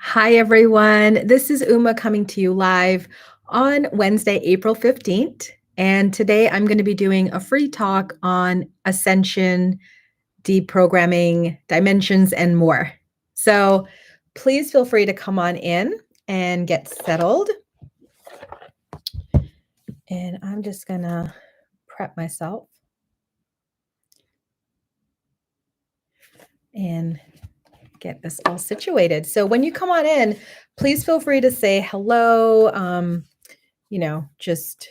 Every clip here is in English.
Hi, everyone. This is Uma coming to you live on Wednesday, April 15th. And today I'm going to be doing a free talk on Ascension, deprogramming, dimensions, and more. So please feel free to come on in and get settled. And I'm just going to prep myself and get this all situated. So when you come on in, please feel free to say hello. Just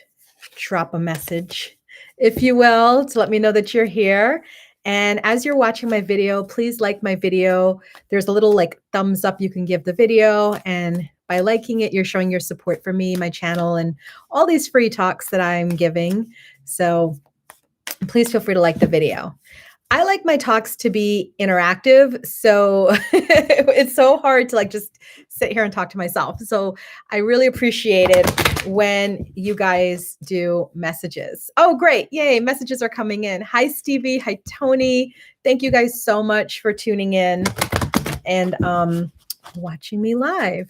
drop a message, if you will, to let me know that you're here. And as you're watching my video, please like my video. There's a little thumbs up you can give the video. And by liking it, you're showing your support for me, my channel, and all these free talks that I'm giving. So please feel free to like the video. I like my talks to be interactive, so it's so hard to just sit here and talk to myself. So I really appreciate it when you guys do messages. Oh, great. Yay. Messages are coming in. Hi, Stevie. Hi, Tony. Thank you guys so much for tuning in and watching me live.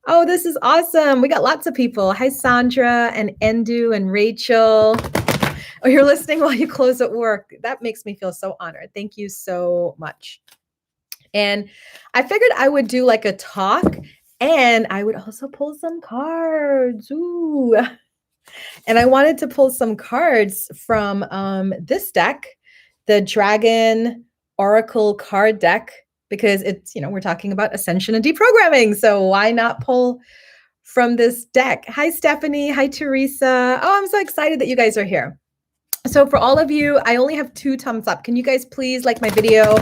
Oh, this is awesome. We got lots of people. Hi, Sandra and Endu and Rachel. Oh, you're listening while you close at work. That makes me feel so honored. Thank you so much. And I figured I would do a talk, and I would also pull some cards. Ooh. And I wanted to pull some cards from this deck, the Dragon Oracle card deck, because it's, we're talking about Ascension and deprogramming. So why not pull from this deck? Hi, Stephanie. Hi, Teresa. Oh, I'm so excited that you guys are here. So for all of you, I only have 2 thumbs up. Can you guys please like my video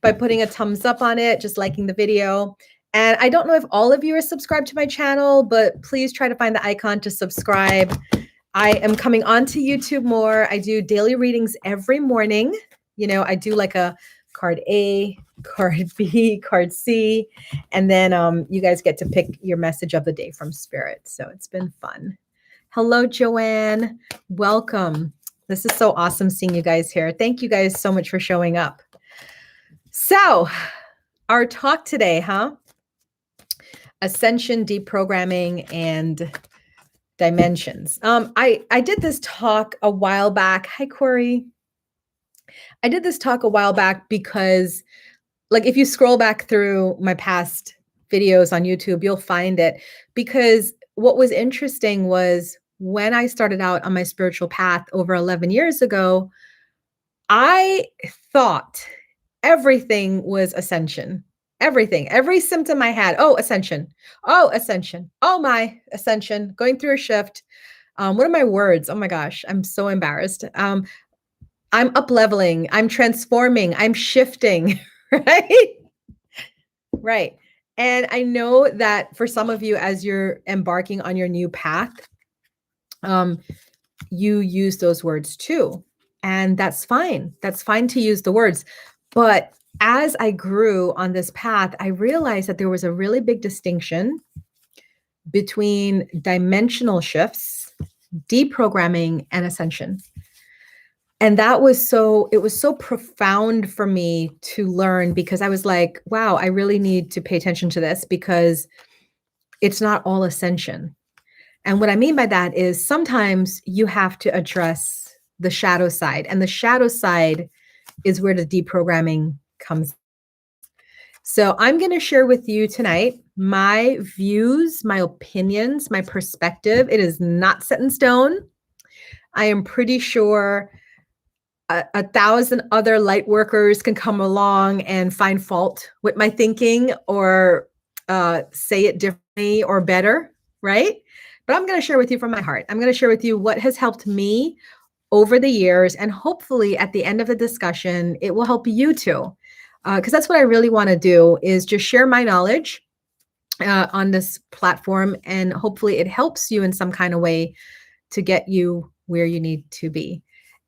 by putting a thumbs up on it, just liking the video? And I don't know if all of you are subscribed to my channel, but please try to find the icon to subscribe. I am coming onto YouTube more. I do daily readings every morning. I do a card A, card B, card C, and then you guys get to pick your message of the day from Spirit. So it's been fun. Hello, Joanne. Welcome. This is so awesome seeing you guys here. Thank you guys so much for showing up. So our talk today, Ascension, deprogramming, and dimensions. I did this talk a while back. Hi, Corey. I did this talk a while back because if you scroll back through my past videos on YouTube, you'll find it, because what was interesting was when I started out on my spiritual path over 11 years ago, I thought everything was ascension. Everything, every symptom I had. Oh, ascension. Oh, ascension. Oh, my ascension. Going through a shift. What are my words? Oh my gosh, I'm so embarrassed. I'm up leveling. I'm transforming. I'm shifting. Right? Right. And I know that for some of you, as you're embarking on your new path, you use those words too. And that's fine. That's fine to use the words. But as I grew on this path, I realized that there was a really big distinction between dimensional shifts, deprogramming, and ascension. And it was so profound for me to learn, because I was like, wow, I really need to pay attention to this, because it's not all ascension. And what I mean by that is sometimes you have to address the shadow side, and the shadow side is where the deprogramming comes. So I'm going to share with you tonight my views, my opinions, my perspective. It is not set in stone. I am pretty sure 1,000 other light workers can come along and find fault with my thinking, or say it differently or better, right? But I'm going to share with you from my heart. I'm going to share with you what has helped me over the years, and hopefully at the end of the discussion, it will help you too. Because that's what I really want to do, is just share my knowledge on this platform, and hopefully it helps you in some kind of way to get you where you need to be.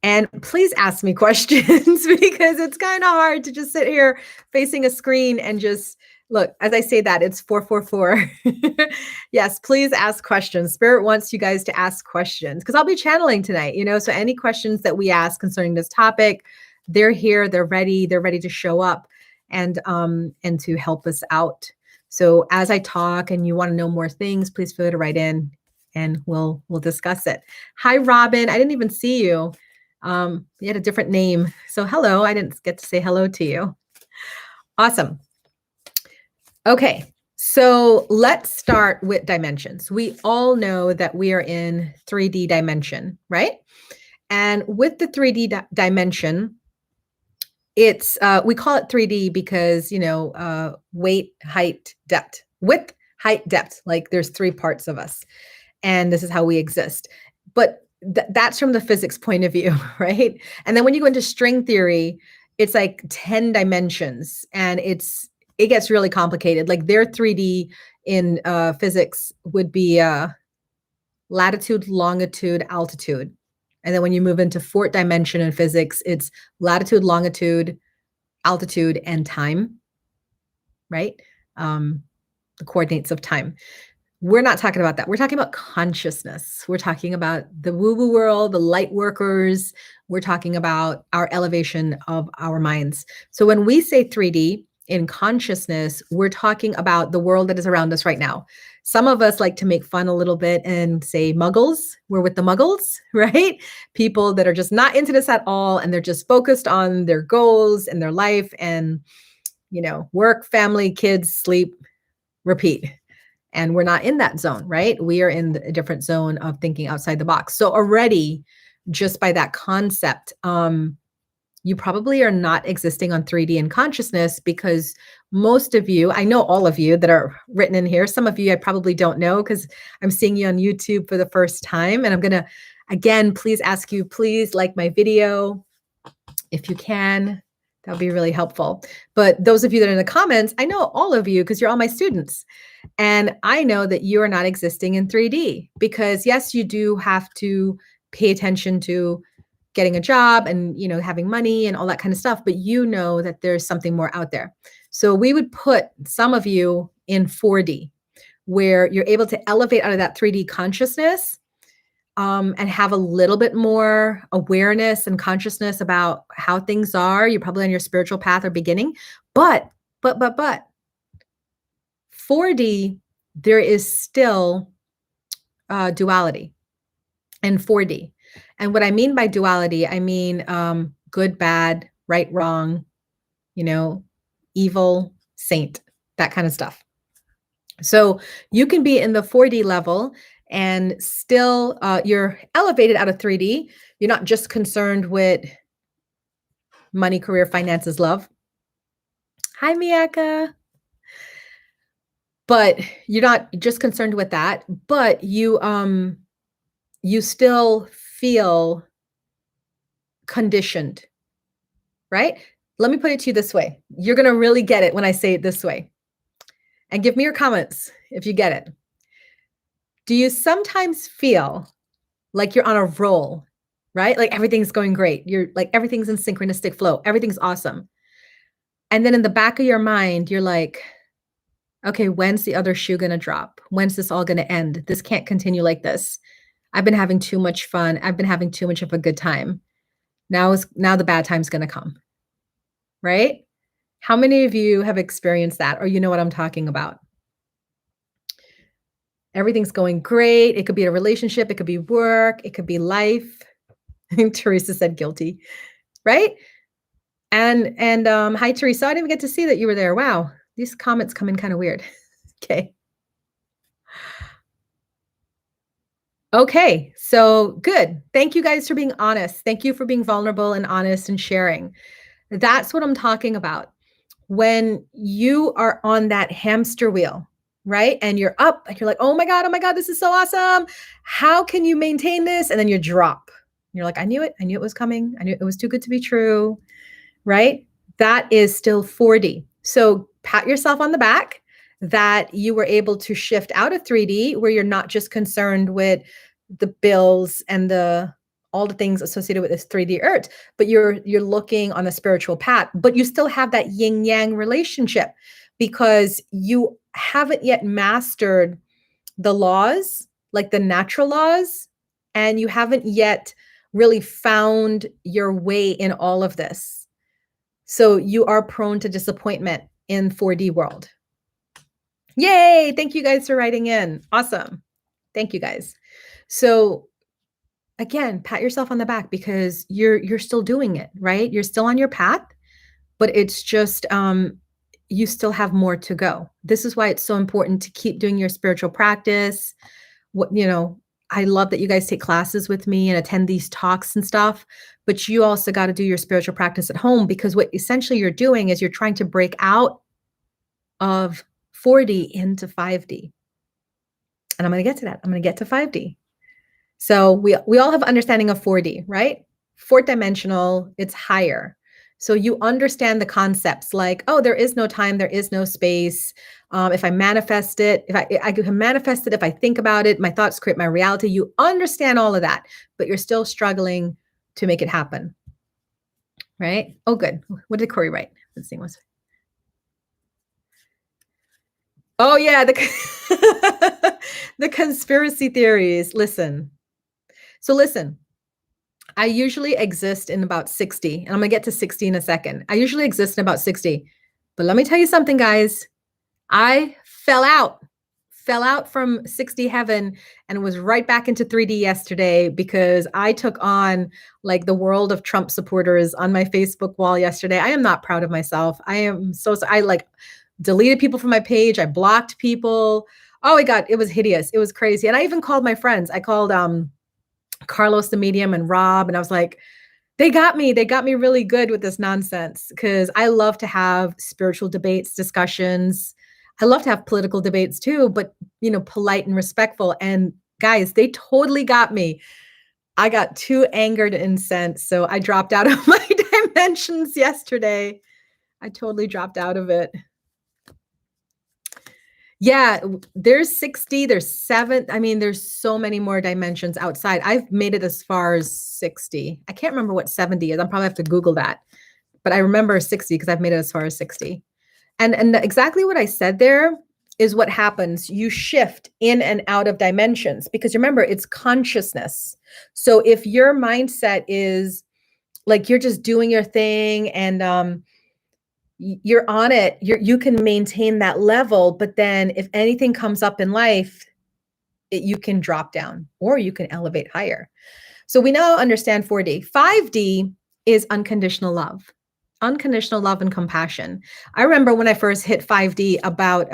And please ask me questions, because it's kind of hard to just sit here facing a screen and just look. As I say that, it's 444. Yes, please ask questions. Spirit wants you guys to ask questions, because I'll be channeling tonight, so any questions that we ask concerning this topic, they're here, they're ready to show up and to help us out. So as I talk and you want to know more things, please feel free to write in and we'll discuss it. Hi, Robin. I didn't even see you. You had a different name. So hello. I didn't get to say hello to you. Awesome. Okay. So let's start with dimensions. We all know that we are in 3D dimension, right? And with the 3D dimension, it's we call it 3D because, weight, height, depth, width, height, depth. Like there's 3 parts of us, and this is how we exist. But that's from the physics point of view, right? And then when you go into string theory, it's like 10 dimensions, and it gets really complicated. Like their 3D in physics would be latitude, longitude, altitude. And then when you move into 4th dimension in physics, it's latitude, longitude, altitude, and time, right? The coordinates of time. We're not talking about that. We're talking about consciousness. We're talking about the woo-woo world, the light workers. We're talking about our elevation of our minds. So when we say 3D in consciousness, we're talking about the world that is around us right now. Some of us like to make fun a little bit and say muggles. We're with the muggles, right? People that are just not into this at all, and they're just focused on their goals and their life and, work, family, kids, sleep, repeat. And we're not in that zone, right? We are in a different zone of thinking outside the box. So already, just by that concept, you probably are not existing on 3D in consciousness, because most of you, I know all of you that are written in here, some of you I probably don't know because I'm seeing you on YouTube for the first time. And I'm going to, again, please ask you, please like my video if you can. That would be really helpful. But those of you that are in the comments, I know all of you because you're all my students. And I know that you are not existing in 3D because, yes, you do have to pay attention to getting a job and, having money and all that kind of stuff, but you know that there's something more out there. So we would put some of you in 4D, where you're able to elevate out of that 3D consciousness, and have a little bit more awareness and consciousness about how things are. You're probably on your spiritual path or beginning, but 4D, there is still duality in 4D. And what I mean by duality, I mean good, bad, right, wrong, evil, saint, that kind of stuff. So you can be in the 4D level and still you're elevated out of 3D. You're not just concerned with money, career, finances, love. Hi, Miyaka. But you're not just concerned with that, but you still feel conditioned, right? Let me put it to you this way. You're going to really get it when I say it this way. And give me your comments if you get it. Do you sometimes feel like you're on a roll, right? Like everything's going great. You're like, everything's in synchronistic flow. Everything's awesome. And then in the back of your mind, you're like, okay, when's the other shoe going to drop? When's this all going to end? This can't continue like this. I've been having too much fun. I've been having too much of a good time. Now the bad time's going to come, right? How many of you have experienced that, or you know what I'm talking about? Everything's going great. It could be a relationship. It could be work. It could be life. Teresa said guilty, right? And hi, Teresa. I didn't even get to see that you were there. Wow. These comments come in kind of weird. Okay. Okay. So good. Thank you guys for being honest. Thank you for being vulnerable and honest and sharing. That's what I'm talking about. When you are on that hamster wheel, right? And you're up, like you're like, oh my God, this is so awesome. How can you maintain this? And then you drop. You're like, I knew it was coming. I knew it was too good to be true, right? That is still 4D. So pat yourself on the back that you were able to shift out of 3D, where you're not just concerned with the bills and all the things associated with this 3D earth, but you're looking on the spiritual path, but you still have that yin yang relationship because you haven't yet mastered the laws, like the natural laws, and you haven't yet really found your way in all of this. So you are prone to disappointment in 4D world. Yay! Thank you guys for writing in. Awesome. Thank you guys. So again, pat yourself on the back because you're still doing it, right? You're still on your path, but it's just you still have more to go. This is why it's so important to keep doing your spiritual practice. I love that you guys take classes with me and attend these talks and stuff, but you also got to do your spiritual practice at home because what essentially you're doing is you're trying to break out of 4D into 5D. And I'm going to get to that. I'm going to get to 5D. So we all have understanding of 4D, right? Fourth dimensional, it's higher. So you understand the concepts like, oh, there is no time, there is no space. If I manifest it, if I can manifest it, if I think about it, my thoughts create my reality. You understand all of that, but you're still struggling to make it happen, right? Oh, good. What did Corey write? Let's see. Oh yeah, the conspiracy theories. Listen. I usually exist in about 60, and I'm gonna get to 60 in a second. I usually exist in about 60, but let me tell you something, guys. I fell out from 60 heaven and was right back into 3D yesterday because I took on like the world of Trump supporters on my Facebook wall yesterday. I am not proud of myself. I like deleted people from my page. I blocked people. Oh my God, it was hideous. It was crazy. And I even called my friends. I called Carlos the medium and Rob, and I was like, they got me really good with this nonsense because I love to have spiritual debates, discussions. I love to have political debates too, but polite and respectful. And guys, they totally got me. I got too angered and incensed, so I dropped out of my dimensions yesterday. I totally dropped out of it. Yeah, there's 60, there's 7. I mean, there's so many more dimensions outside. I've made it as far as 60. I can't remember what 70 is. I'll probably have to Google that. But I remember 60 because I've made it as far as 60. And exactly what I said there is what happens. You shift in and out of dimensions because remember, it's consciousness. So if your mindset is like you're just doing your thing and you're on it, you can maintain that level, but then if anything comes up in life, you can drop down or you can elevate higher. So we now understand 4D. 5D is unconditional love and compassion. I remember when I first hit 5D about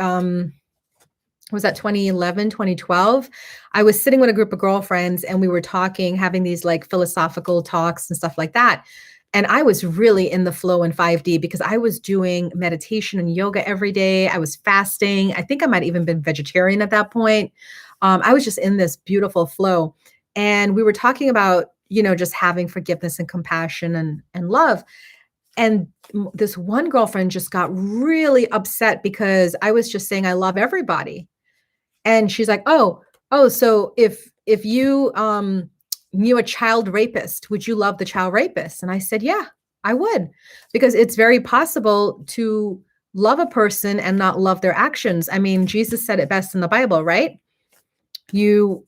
was that 2011, 2012? I was sitting with a group of girlfriends and we were talking, having these like philosophical talks and stuff like that. And I was really in the flow in 5D because I was doing meditation and yoga every day. I was fasting. I think I might even been vegetarian at that point. I was just in this beautiful flow. And we were talking about, just having forgiveness and compassion and love. And this one girlfriend just got really upset because I was just saying, I love everybody. And she's like, oh, so if you knew a child rapist, would you love the child rapist? And I said, yeah, I would, because it's very possible to love a person and not love their actions. I mean, Jesus said it best in the Bible, right? You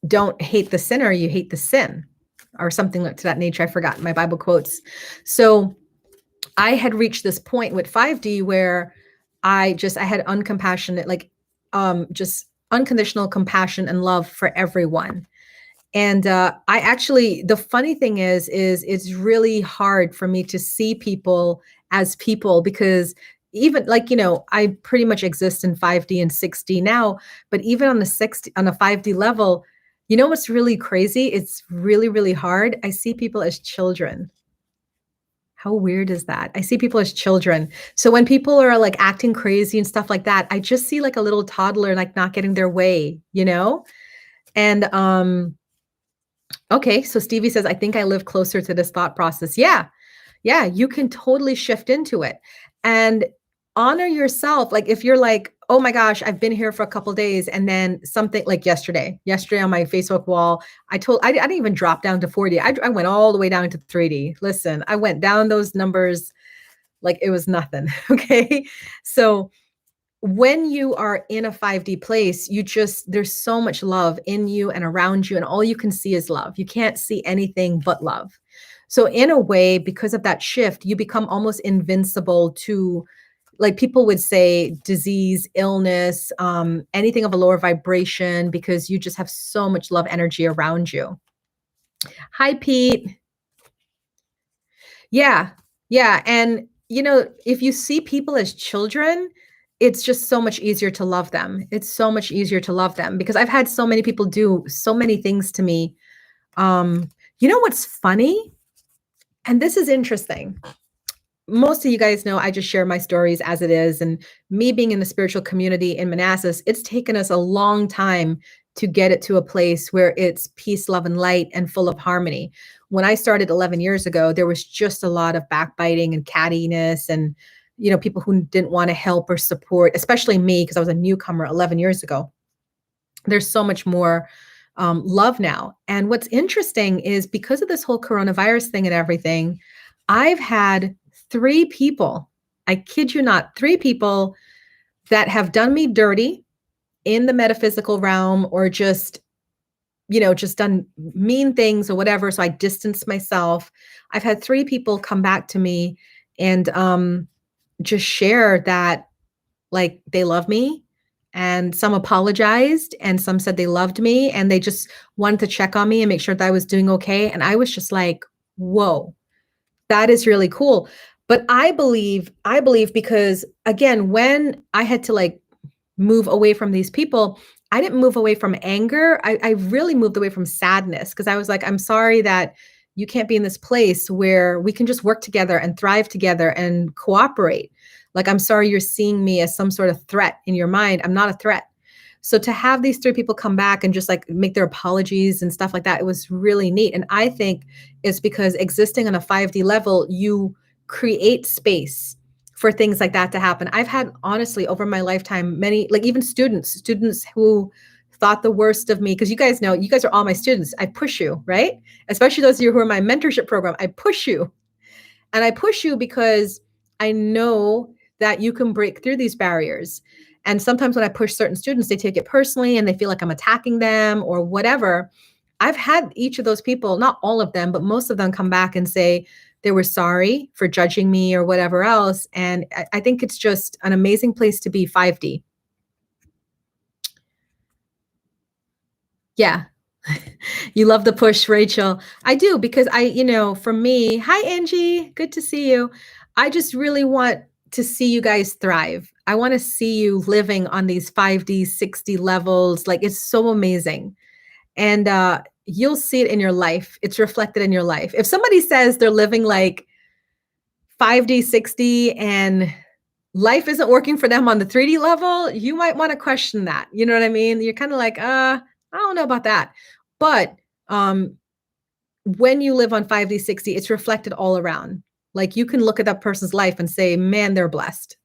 don't hate the sinner, you hate the sin, or something to that nature. I forgot my Bible quotes. So I had reached this point with 5D where I had uncompassionate, like just unconditional compassion and love for everyone. And the funny thing is it's really hard for me to see people as people because even like, I pretty much exist in 5D and 6D now, but even on the 5D level, what's really crazy? It's really, really hard. I see people as children. How weird is that? I see people as children. So when people are like acting crazy and stuff like that, I just see like a little toddler, like not getting their way, And okay, so Stevie says, I think I live closer to this thought process. Yeah, you can totally shift into it and honor yourself. Like if you're like, oh my gosh, I've been here for a couple of days, and then something like yesterday on my Facebook wall, I didn't even drop down to 4D. I went all the way down to 3D. Listen, I went down those numbers like it was nothing. Okay, so when you are in a 5D place, there's so much love in you and around you, and all you can see is love. You can't see anything but love. So in a way, because of that shift, you become almost invincible to like people would say disease, illness, anything of a lower vibration, because you just have so much love energy around you. Hi, Pete. Yeah. Yeah. And, if you see people as children, it's just so much easier to love them. It's so much easier to love them because I've had so many people do so many things to me. You know what's funny? And this is interesting. Most of you guys know I just share my stories as it is. And me being in the spiritual community in Manassas, it's taken us a long time to get it to a place where it's peace, love, and light and full of harmony. When I started 11 years ago, there was just a lot of backbiting and cattiness and, people who didn't want to help or support, especially me, because I was a newcomer 11 years ago. There's so much more love now. And what's interesting is because of this whole coronavirus thing and everything, I've had 3 people, I kid you not, 3 people that have done me dirty in the metaphysical realm or just done mean things or whatever. So I distanced myself. I've had 3 people come back to me and just share that like they love me. And some apologized and some said they loved me and they just wanted to check on me and make sure that I was doing okay. And I was just like, whoa, that is really cool. But I believe because again, when I had to like move away from these people, I didn't move away from anger. I really moved away from sadness because I was like, I'm sorry that you can't be in this place where we can just work together and thrive together and cooperate. Like, I'm sorry you're seeing me as some sort of threat in your mind. I'm not a threat. So to have these 3 people come back and just like make their apologies and stuff like that, it was really neat. And I think it's because existing on a 5D level, you create space for things like that to happen. I've had, honestly, over my lifetime, many, like even students who thought the worst of me, because you guys know, you guys are all my students. I push you, right? Especially those of you who are in my mentorship program. I push you. And I push you because I know that you can break through these barriers. And sometimes when I push certain students, they take it personally and they feel like I'm attacking them or whatever. I've had each of those people, not all of them, but most of them come back and say they were sorry for judging me or whatever else. And I think it's just an amazing place to be, 5D. Yeah. You love the push, Rachel. I do, because for me, hi, Angie, good to see you. I just really want to see you guys thrive. I want to see you living on these 5D, 6D levels. Like, it's so amazing. And you'll see it in your life. It's reflected in your life. If somebody says they're living like 5D, 6D, and life isn't working for them on the 3D level, you might want to question that. You know what I mean? You're kind of like, I don't know about that. But when you live on 5D, 6D, it's reflected all around. Like, you can look at that person's life and say, man, they're blessed,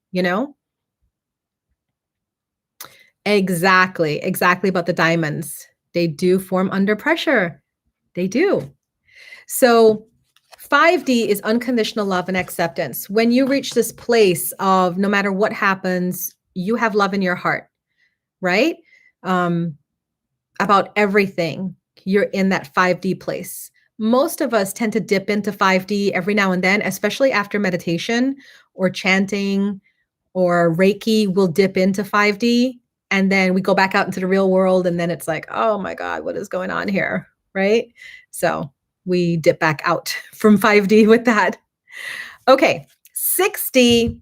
Exactly about the diamonds. They do form under pressure. They do. So 5D is unconditional love and acceptance. When you reach this place of no matter what happens, you have love in your heart, right? About everything, you're in that 5D place. Most of us tend to dip into 5D every now and then, especially after meditation or chanting or Reiki. We'll dip into 5D and then we go back out into the real world. And then it's like, oh my God, what is going on here? Right? So we dip back out from 5D with that. Okay, 6D.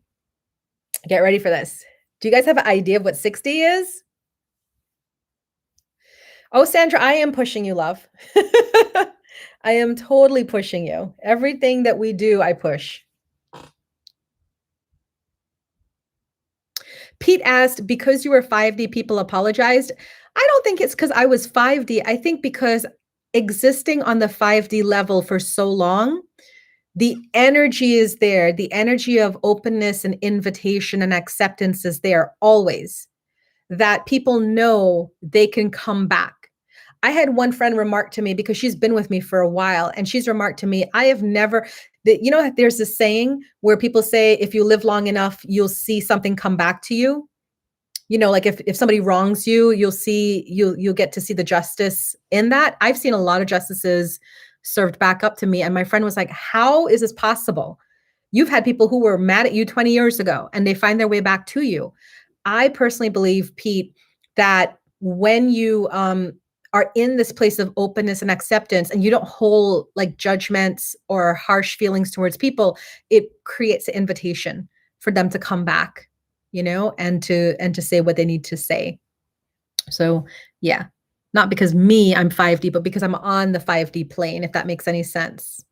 Get ready for this. Do you guys have an idea of what 6D is? Oh, Sandra, I am pushing you, love. I am totally pushing you. Everything that we do, I push. Pete asked, because you were 5D, people apologized. I don't think it's because I was 5D. I think because existing on the 5D level for so long, the energy is there. The energy of openness and invitation and acceptance is there always, that people know they can come back. I had one friend remark to me, because she's been with me for a while, and she's remarked to me, I have never, there's this saying where people say, if you live long enough, you'll see something come back to you. Like if somebody wrongs you, you'll get to see the justice in that. I've seen a lot of justices served back up to me. And my friend was like, how is this possible? You've had people who were mad at you 20 years ago and they find their way back to you. I personally believe, Pete, that when you are in this place of openness and acceptance and you don't hold like judgments or harsh feelings towards people, it creates an invitation for them to come back, and to say what they need to say. So yeah, not because I'm 5D, but because I'm on the 5D plane, if that makes any sense.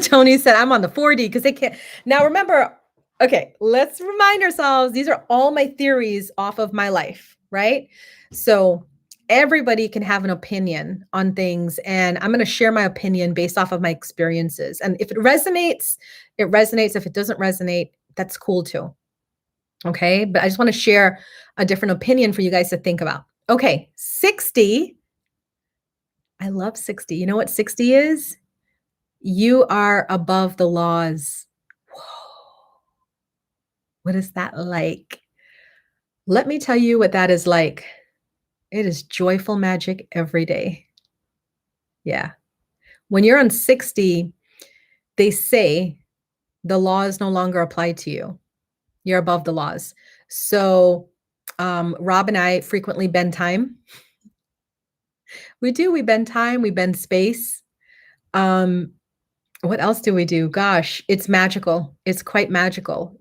Tony said, I'm on the 4D because they can't. Now remember, okay, let's remind ourselves, these are all my theories off of my life, right? So everybody can have an opinion on things, and I'm going to share my opinion based off of my experiences. And if it resonates, it resonates. If it doesn't resonate, that's cool too. Okay, but I just want to share a different opinion for you guys to think about. Okay, 60. I love 60. You know what 60 is? You are above the laws. Whoa. What is that like? Let me tell you what that is like. It is joyful magic every day. Yeah. When you're on 60, they say the laws no longer apply to you. You're above the laws. So Rob and I frequently bend time. We do. We bend time. We bend space. What else do we do? Gosh, it's magical. It's quite magical.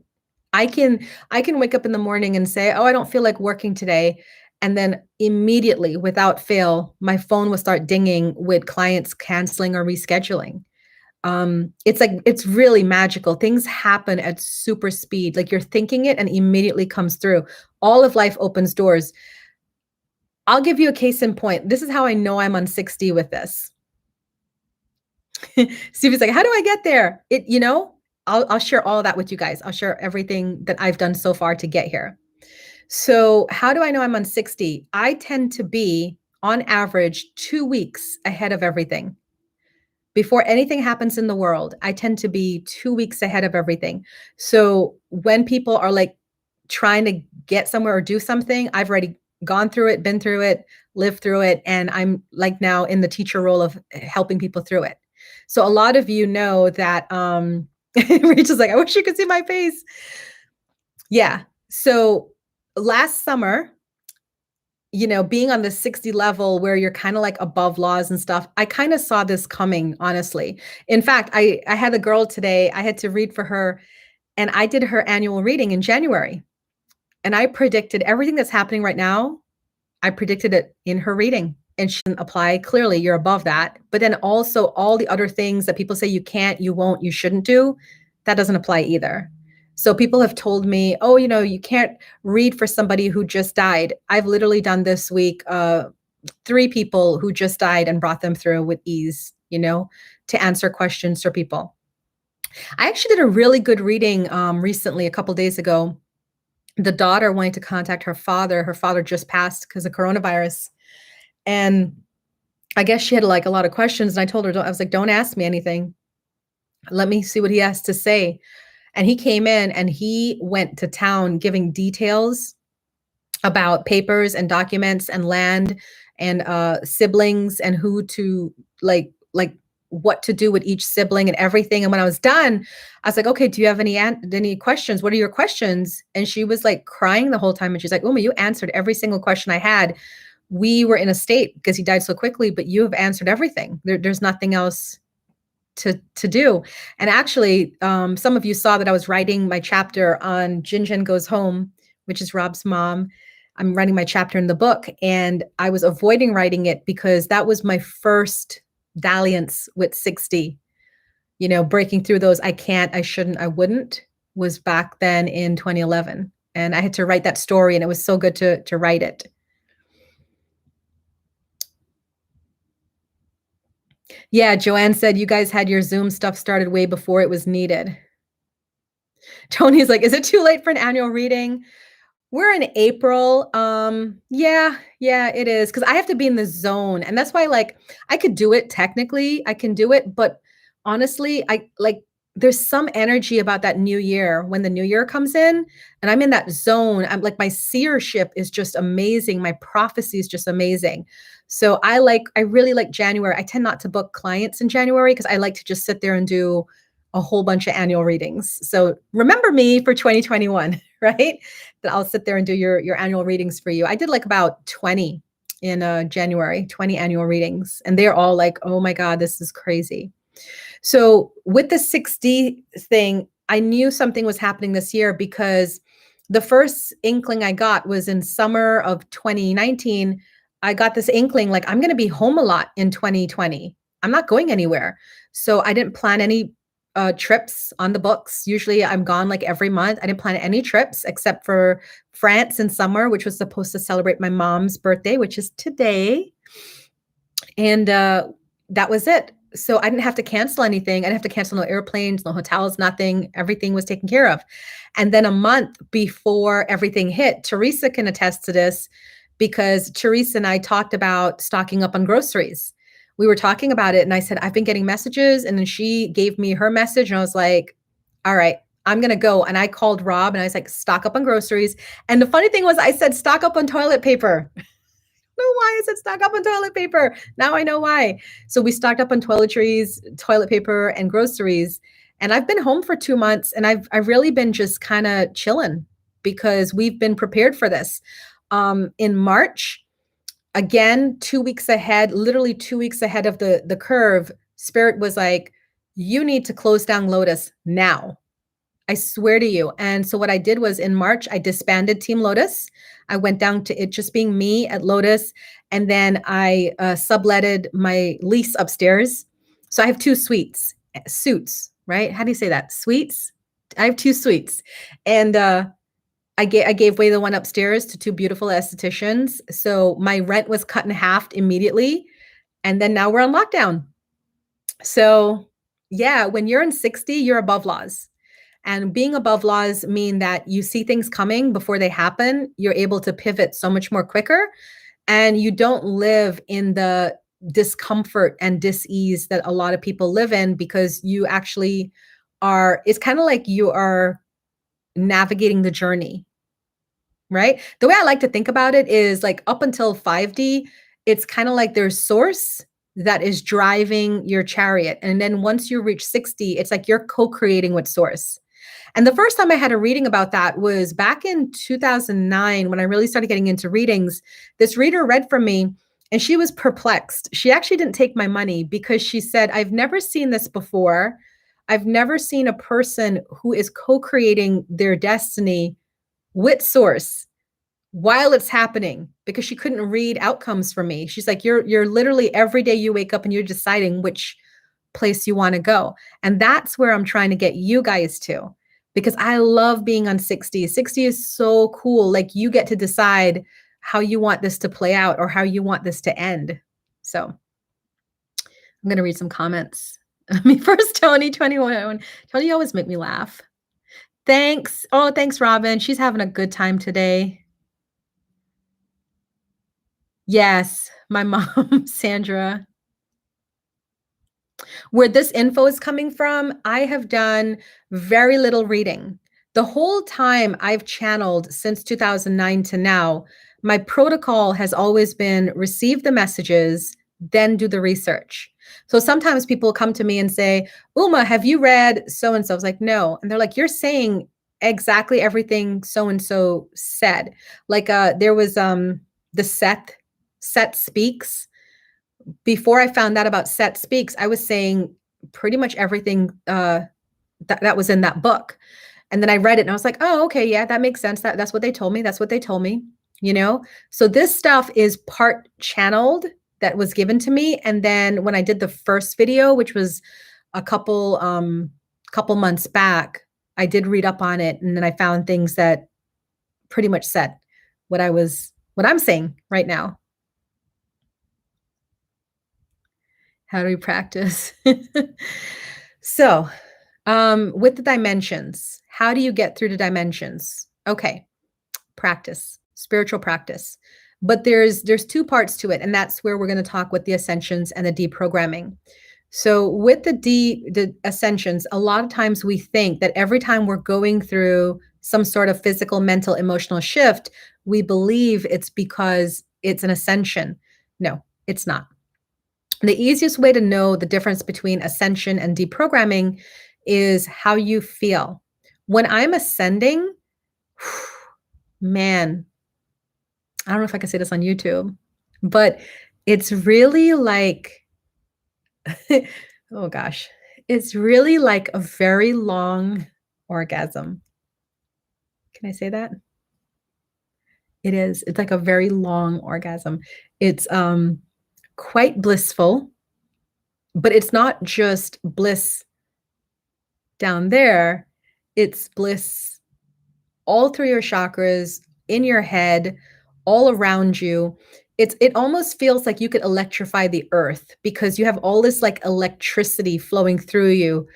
I can wake up in the morning and say, "Oh, I don't feel like working today." And then immediately, without fail, my phone will start dinging with clients canceling or rescheduling. It's really magical. Things happen at super speed. Like you're thinking it and immediately comes through. All of life opens doors. I'll give you a case in point. This is how I know I'm on 60 with this. Stevie's like, how do I get there? I'll share all of that with you guys. I'll share everything that I've done so far to get here. So how do I know I'm on 60? I tend to be on average 2 weeks ahead of everything. Before anything happens in the world, I tend to be 2 weeks ahead of everything. So when people are like trying to get somewhere or do something, I've already gone through it, been through it, lived through it. And I'm like now in the teacher role of helping people through it. So a lot of you know that Rachel's like, I wish you could see my face. Yeah. So last summer, being on the 60 level where you're kind of like above laws and stuff, I kind of saw this coming, honestly. In fact, I had a girl today, I had to read for her, and I did her annual reading in January. And I predicted everything that's happening right now. I predicted it in her reading, and she didn't apply. Clearly, you're above that. But then also all the other things that people say you can't, you won't, you shouldn't do, that doesn't apply either. So people have told me, oh, you can't read for somebody who just died. I've literally done this week 3 people who just died and brought them through with ease, to answer questions for people. I actually did a really good reading recently, a couple days ago. The daughter wanted to contact her father. Her father just passed because of coronavirus. And I guess she had like a lot of questions. And I told her, I was like, don't ask me anything. Let me see what he has to say. And he came in and he went to town giving details about papers and documents and land and siblings and who to like what to do with each sibling and everything. And when I was done, I was like, okay, do you have any questions? What are your questions? And she was like crying the whole time. And she's like, Uma, you answered every single question I had. We were in a state because he died so quickly, but you have answered everything. There's nothing else to do. And actually, some of you saw that I was writing my chapter on Jinjin Goes Home, which is Rob's mom. I'm writing my chapter in the book, and I was avoiding writing it because that was my first dalliance with 60, breaking through those I can't, I shouldn't, I wouldn't, was back then in 2011. And I had to write that story, and it was so good to write it. Yeah, Joanne said you guys had your Zoom stuff started way before it was needed. Tony's like, is it too late for an annual reading? We're in April. Yeah, it is. Because I have to be in the zone. And that's why, like, I could do it technically. I can do it. But honestly, there's some energy about that new year when the new year comes in and I'm in that zone. I'm like, my seership is just amazing. My prophecy is just amazing. So I really like January. I tend not to book clients in January because I like to just sit there and do a whole bunch of annual readings. So remember me for 2021, right? That I'll sit there and do your annual readings for you. I did like about 20 in January, 20 annual readings. And they're all like, oh my God, this is crazy. So with the 6D thing, I knew something was happening this year because the first inkling I got was in summer of 2019. I got this inkling like I'm going to be home a lot in 2020. I'm not going anywhere. So I didn't plan any trips on the books. Usually I'm gone like every month. I didn't plan any trips except for France in summer, which was supposed to celebrate my mom's birthday, which is today. And that was it. So I didn't have to cancel anything. I didn't have to cancel no airplanes, no hotels, nothing. Everything was taken care of. And then a month before everything hit, Teresa can attest to this because Teresa and I talked about stocking up on groceries. We were talking about it and I said, I've been getting messages. And then she gave me her message and I was like, all right, I'm going to go. And I called Rob and I was like, stock up on groceries. And the funny thing was I said, stock up on toilet paper. Know why I said stock up on toilet paper. Now I know why. So we stocked up on toiletries, toilet paper, and groceries. And I've been home for 2 months, and I've really been just kind of chilling because we've been prepared for this. In March, again, 2 weeks ahead, literally 2 weeks ahead of the curve, Spirit was like, "You need to close down Lotus now." I swear to you. And so what I did was in March, I disbanded Team Lotus. I went down to it just being me at Lotus. And then I subletted my lease upstairs. So I have 2 suites, right? How do you say that? Suites? I have 2 suites. And I gave away the one upstairs to 2 beautiful estheticians. So my rent was cut in half immediately. And then now we're on lockdown. So yeah, when you're in 60, you're above laws. And being above laws mean that you see things coming before they happen. You're able to pivot so much more quicker. And you don't live in the discomfort and dis-ease that a lot of people live in because you actually are, it's kind of like you are navigating the journey, right? The way I like to think about it is like up until 5D, it's kind of like there's source that is driving your chariot. And then once you reach 60, it's like you're co-creating with source. And the first time I had a reading about that was back in 2009 when I really started getting into readings. This reader read from me and she was perplexed. She actually didn't take my money because she said, I've never seen this before. I've never seen a person who is co-creating their destiny with source while it's happening, because she couldn't read outcomes for me. She's like, you're literally every day you wake up and you're deciding which place you want to go. And that's where I'm trying to get you guys to, because I love being on 60. 60 is so cool. Like you get to decide how you want this to play out or how you want this to end. So I'm going to read some comments. I mean, first, Tony 21. Tony, you always make me laugh. Thanks. Oh, thanks, Robin. She's having a good time today. Yes, my mom, Sandra. Where this info is coming from, I have done very little reading. The whole time I've channeled since 2009 to now, my protocol has always been receive the messages, then do the research. So sometimes people come to me and say, Uma, have you read so-and-so? I was like, no. And they're like, you're saying exactly everything so-and-so said. Like there was the Set Speaks. Before I found out about Set Speaks, I was saying pretty much everything that was in that book. And then I read it and I was like, oh, okay, yeah, that makes sense. That's what they told me. That's what they told me, you know? So this stuff is part channeled that was given to me. And then when I did the first video, which was a couple months back, I did read up on it. And then I found things that pretty much said what I'm saying right now. How do we practice? So with the dimensions, how do you get through the dimensions? Okay, practice, spiritual practice. But there's 2 parts to it, and that's where we're going to talk with the ascensions and the deprogramming. So with the ascensions, a lot of times we think that every time we're going through some sort of physical, mental, emotional shift, we believe it's because it's an ascension. No, it's not. The easiest way to know the difference between ascension and deprogramming is how you feel. When I'm ascending, man, I don't know if I can say this on YouTube, but it's really like, oh gosh, it's really like a very long orgasm. Can I say that? It is. It's like a very long orgasm. It's quite blissful, but it's not just bliss down there. It's bliss all through your chakras, in your head, all around you. It almost feels like you could electrify the earth because you have all this like electricity flowing through you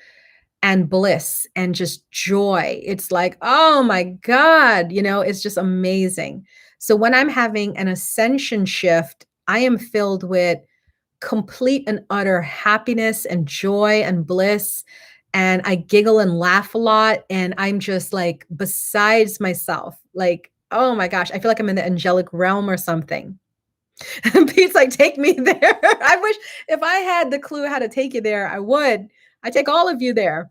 and bliss and just joy. It's like, oh my God, it's just amazing. So when I'm having an ascension shift, I am filled with complete and utter happiness and joy and bliss. And I giggle and laugh a lot. And I'm just like besides myself. Like, oh my gosh, I feel like I'm in the angelic realm or something. And Pete's like, take me there. I wish if I had the clue how to take you there, I would. I take all of you there.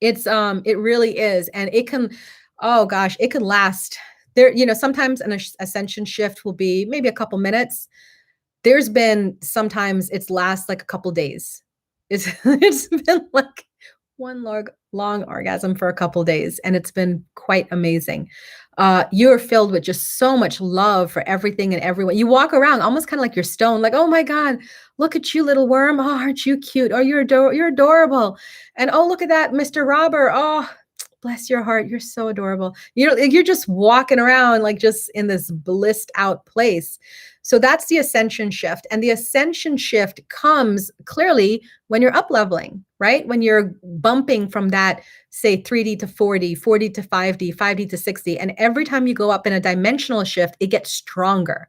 It really is. And it can, oh gosh, it can last there. Sometimes an ascension shift will be maybe a couple minutes. There's been sometimes it's last like a couple days. It's been like one long orgasm for a couple days, and it's been quite amazing. You're filled with just so much love for everything and everyone. You walk around almost kind of like you're stoned, like, oh my God, look at you, little worm. Oh, aren't you cute? Oh, you're adorable. And oh, look at that, Mr. Robber. Oh, bless your heart. You're so adorable. You're just walking around like just in this blissed out place. So that's the ascension shift. And the ascension shift comes clearly when you're up leveling, right? When you're bumping from that, say 3D to 4D, 4D to 5D, 5D to 6D. And every time you go up in a dimensional shift, it gets stronger.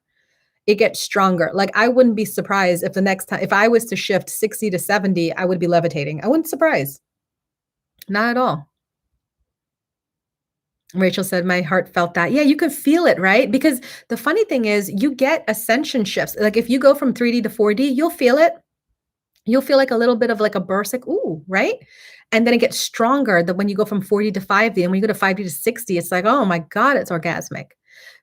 It gets stronger. Like I wouldn't be surprised if the next time, if I was to shift 60 to 70, I would be levitating. I wouldn't surprise. Not at all. Rachel said, my heart felt that. Yeah, you can feel it, right? Because the funny thing is you get ascension shifts. Like if you go from 3D to 4D, you'll feel it. You'll feel like a little bit of like a burst, like, ooh, right? And then it gets stronger that when you go from 40 to 5D and when you go to 5D to 60, it's like, oh my God, it's orgasmic.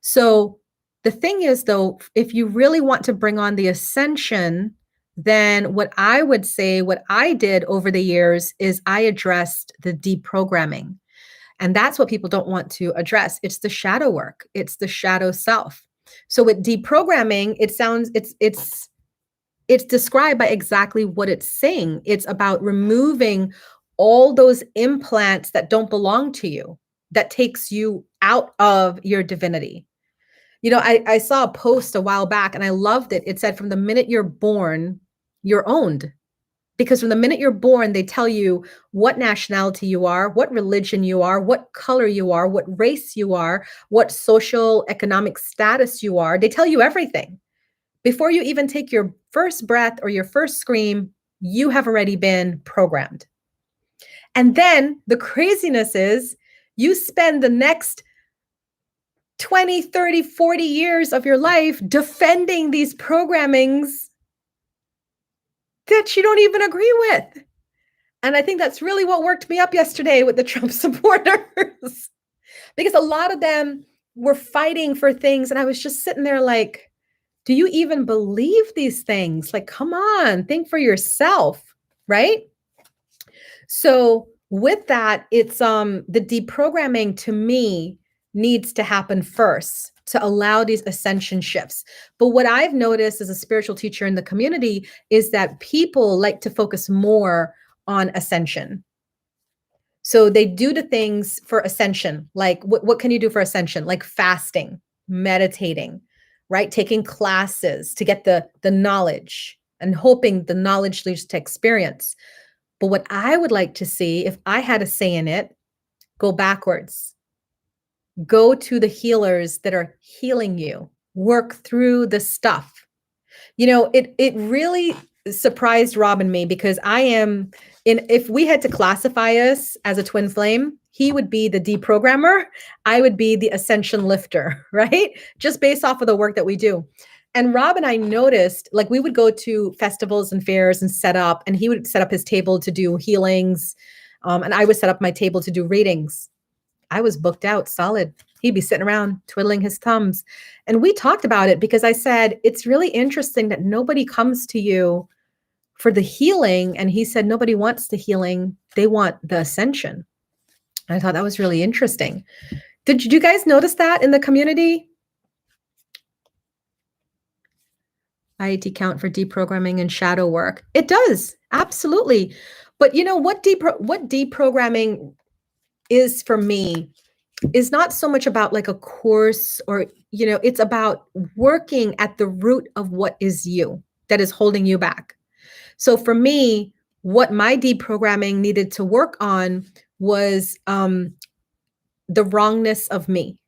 So the thing is though, if you really want to bring on the ascension, then what I would say, what I did over the years is I addressed the deprogramming. And that's what people don't want to address. It's the shadow work. It's the shadow self. So with deprogramming, it's described by exactly what it's saying. It's about removing all those implants that don't belong to you, that takes you out of your divinity. I saw a post a while back and I loved it. It said, from the minute you're born, you're owned. Because from the minute you're born, they tell you what nationality you are, what religion you are, what color you are, what race you are, what social economic status you are. They tell you everything. Before you even take your first breath or your first scream, you have already been programmed. And then the craziness is you spend the next 20, 30, 40 years of your life defending these programmings that you don't even agree with. And I think that's really what worked me up yesterday with the Trump supporters, because a lot of them were fighting for things. And I was just sitting there like, do you even believe these things? Like, come on, think for yourself, right? So with that, it's the deprogramming to me needs to happen first to allow these ascension shifts. But what I've noticed as a spiritual teacher in the community is that people like to focus more on ascension. So they do the things for ascension. Like what can you do for ascension? Like fasting, meditating, right? Taking classes to get the knowledge and hoping the knowledge leads to experience. But what I would like to see, if I had a say in it, go backwards. Go to the healers that are healing you. Work through the stuff. It really surprised Rob and me, because if we had to classify us as a twin flame, he would be the deprogrammer. I would be the ascension lifter, right? Just based off of the work that we do. And Rob and I noticed, like, we would go to festivals and fairs and set up, and he would set up his table to do healings. And I would set up my table to do readings. I was booked out solid. He'd be sitting around twiddling his thumbs. And we talked about it because I said, it's really interesting that nobody comes to you for the healing. And he said, nobody wants the healing. They want the ascension. I thought that was really interesting. Did you guys notice that in the community? IET count for deprogramming and shadow work. It does, absolutely. But you know what deprogramming is for me is not so much about like a course or, you know, it's about working at the root of what is you that is holding you back. So for me, what my deprogramming needed to work on was the wrongness of me,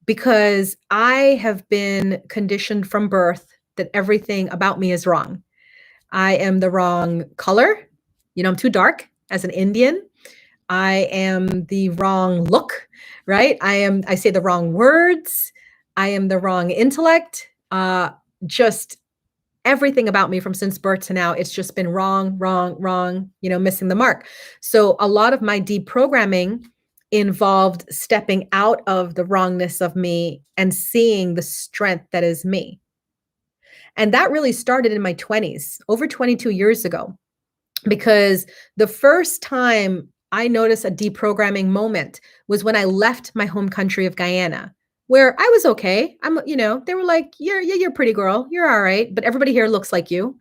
because I have been conditioned from birth that everything about me is wrong. I am the wrong color. You know, I'm too dark as an Indian. I am the wrong look, right? I say the wrong words. I am the wrong intellect. Just everything about me from since birth to now, it's just been wrong, you know, missing the mark. So a lot of my deprogramming involved stepping out of the wrongness of me and seeing the strength that is me. And that really started in my 20s, over 22 years ago, because the first time I noticed a deprogramming moment was when I left my home country of Guyana, where I was okay. You know, they were like, you're a pretty girl. You're all right. But everybody here looks like you,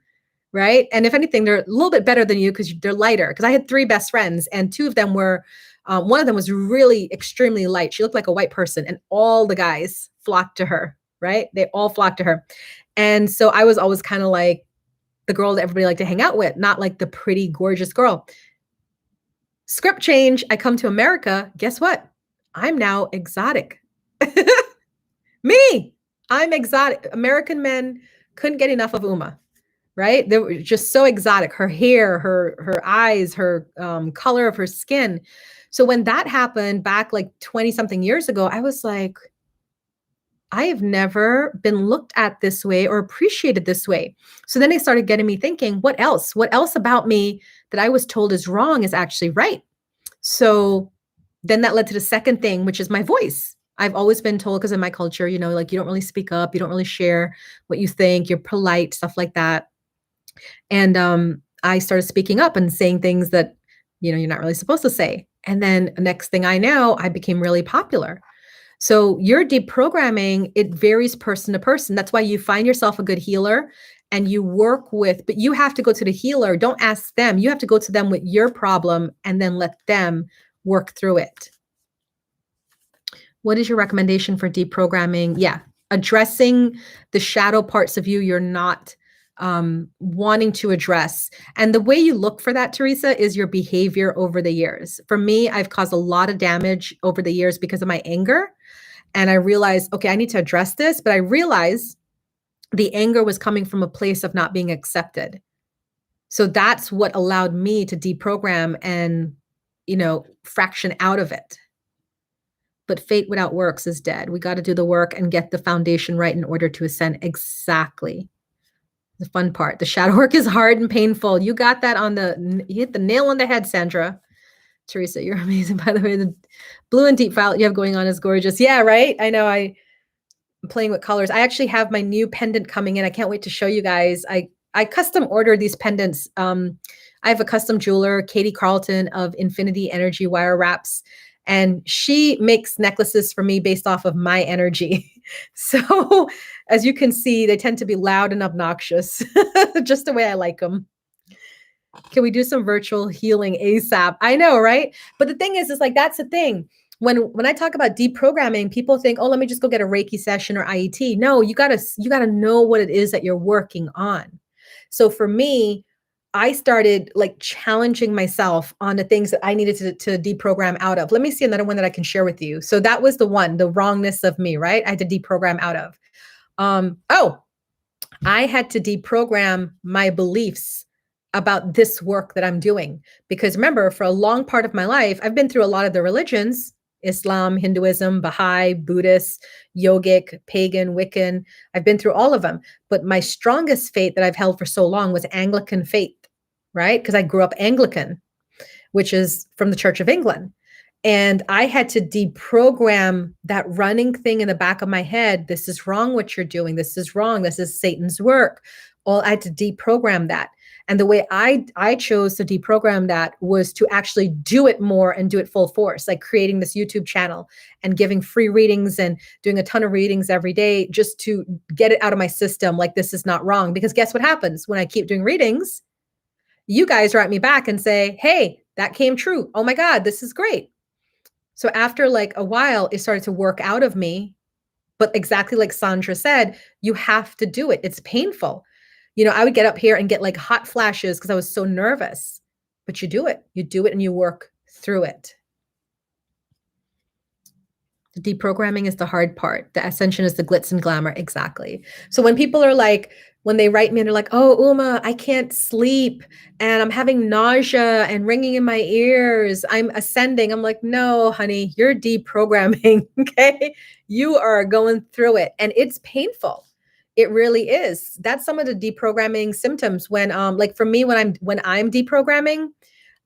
right? And if anything, they're a little bit better than you because they're lighter. Because I had 3 best friends and 2 of them were, one of them was really extremely light. She looked like a white person and all the guys flocked to her, right? They all flocked to her. And so I was always kind of like the girl that everybody liked to hang out with, not like the pretty, gorgeous girl. Script change. I come to America. Guess what? I'm now exotic. Me. I'm exotic. American men couldn't get enough of Uma, right? They were just so exotic. Her hair, her eyes, her color of her skin. So when that happened back like 20 something years ago, I was like, I have never been looked at this way or appreciated this way. So then they started getting me thinking, what else? What else about me that I was told is wrong is actually right? So then that led to the second thing, which is my voice. I've always been told, because in my culture, you know, like you don't really speak up, you don't really share what you think, you're polite, stuff like that. And I started speaking up and saying things that, you know, you're not really supposed to say. And then the next thing I know, I became really popular. So your deprogramming, it varies person to person. That's why you find yourself a good healer and you work with, but you have to go to the healer. Don't ask them. You have to go to them with your problem and then let them work through it. What is your recommendation for deprogramming? Yeah, addressing the shadow parts of you you're not wanting to address. And the way you look for that, Teresa, is your behavior over the years. For me, I've caused a lot of damage over the years because of my anger. And I realized, okay, I need to address this, but I realized the anger was coming from a place of not being accepted. So that's what allowed me to deprogram and, you know, fraction out of it. But fate without works is dead. We got to do the work and get the foundation right in order to ascend. Exactly. The fun part. The shadow work is hard and painful. You got that you hit the nail on the head, Sandra. Teresa, you're amazing. By the way, the blue and deep violet you have going on is gorgeous. Yeah, right? I know I'm playing with colors. I actually have my new pendant coming in. I can't wait to show you guys. I custom ordered these pendants. I have a custom jeweler, Katie Carlton of Infinity Energy Wire Wraps, and she makes necklaces for me based off of my energy. So as you can see, they tend to be loud and obnoxious, just the way I like them. Can we do some virtual healing ASAP? I know, right? But the thing is like, that's the thing. When I talk about deprogramming, people think, oh, let me just go get a Reiki session or IET. No, you gotta know what it is that you're working on. So for me, I started like challenging myself on the things that I needed to deprogram out of. Let me see another one that I can share with you. So that was the one, the wrongness of me, right? I had to deprogram out of. I had to deprogram my beliefs about this work that I'm doing. Because remember, for a long part of my life, I've been through a lot of the religions, Islam, Hinduism, Baha'i, Buddhist, yogic, pagan, Wiccan. I've been through all of them. But my strongest faith that I've held for so long was Anglican faith, right? Because I grew up Anglican, which is from the Church of England. And I had to deprogram that running thing in the back of my head. This is wrong what you're doing. This is wrong. This is Satan's work. Well, I had to deprogram that. And the way I chose to deprogram that was to actually do it more and do it full force, like creating this YouTube channel and giving free readings and doing a ton of readings every day just to get it out of my system. Like, this is not wrong. Because guess what happens when I keep doing readings? You guys write me back and say, hey, that came true. Oh my God, this is great. So after like a while, it started to work out of me. But exactly like Sandra said, you have to do it. It's painful. You know, I would get up here and get like hot flashes because I was so nervous. But you do it and you work through it. The deprogramming is the hard part. The ascension is the glitz and glamour. Exactly. So when people are like, when they write me and they're like, oh, Uma, I can't sleep and I'm having nausea and ringing in my ears, I'm ascending. I'm like, no, honey, you're deprogramming. Okay. You are going through it and it's painful. It really is. That's some of the deprogramming symptoms when, like for me, when I'm deprogramming,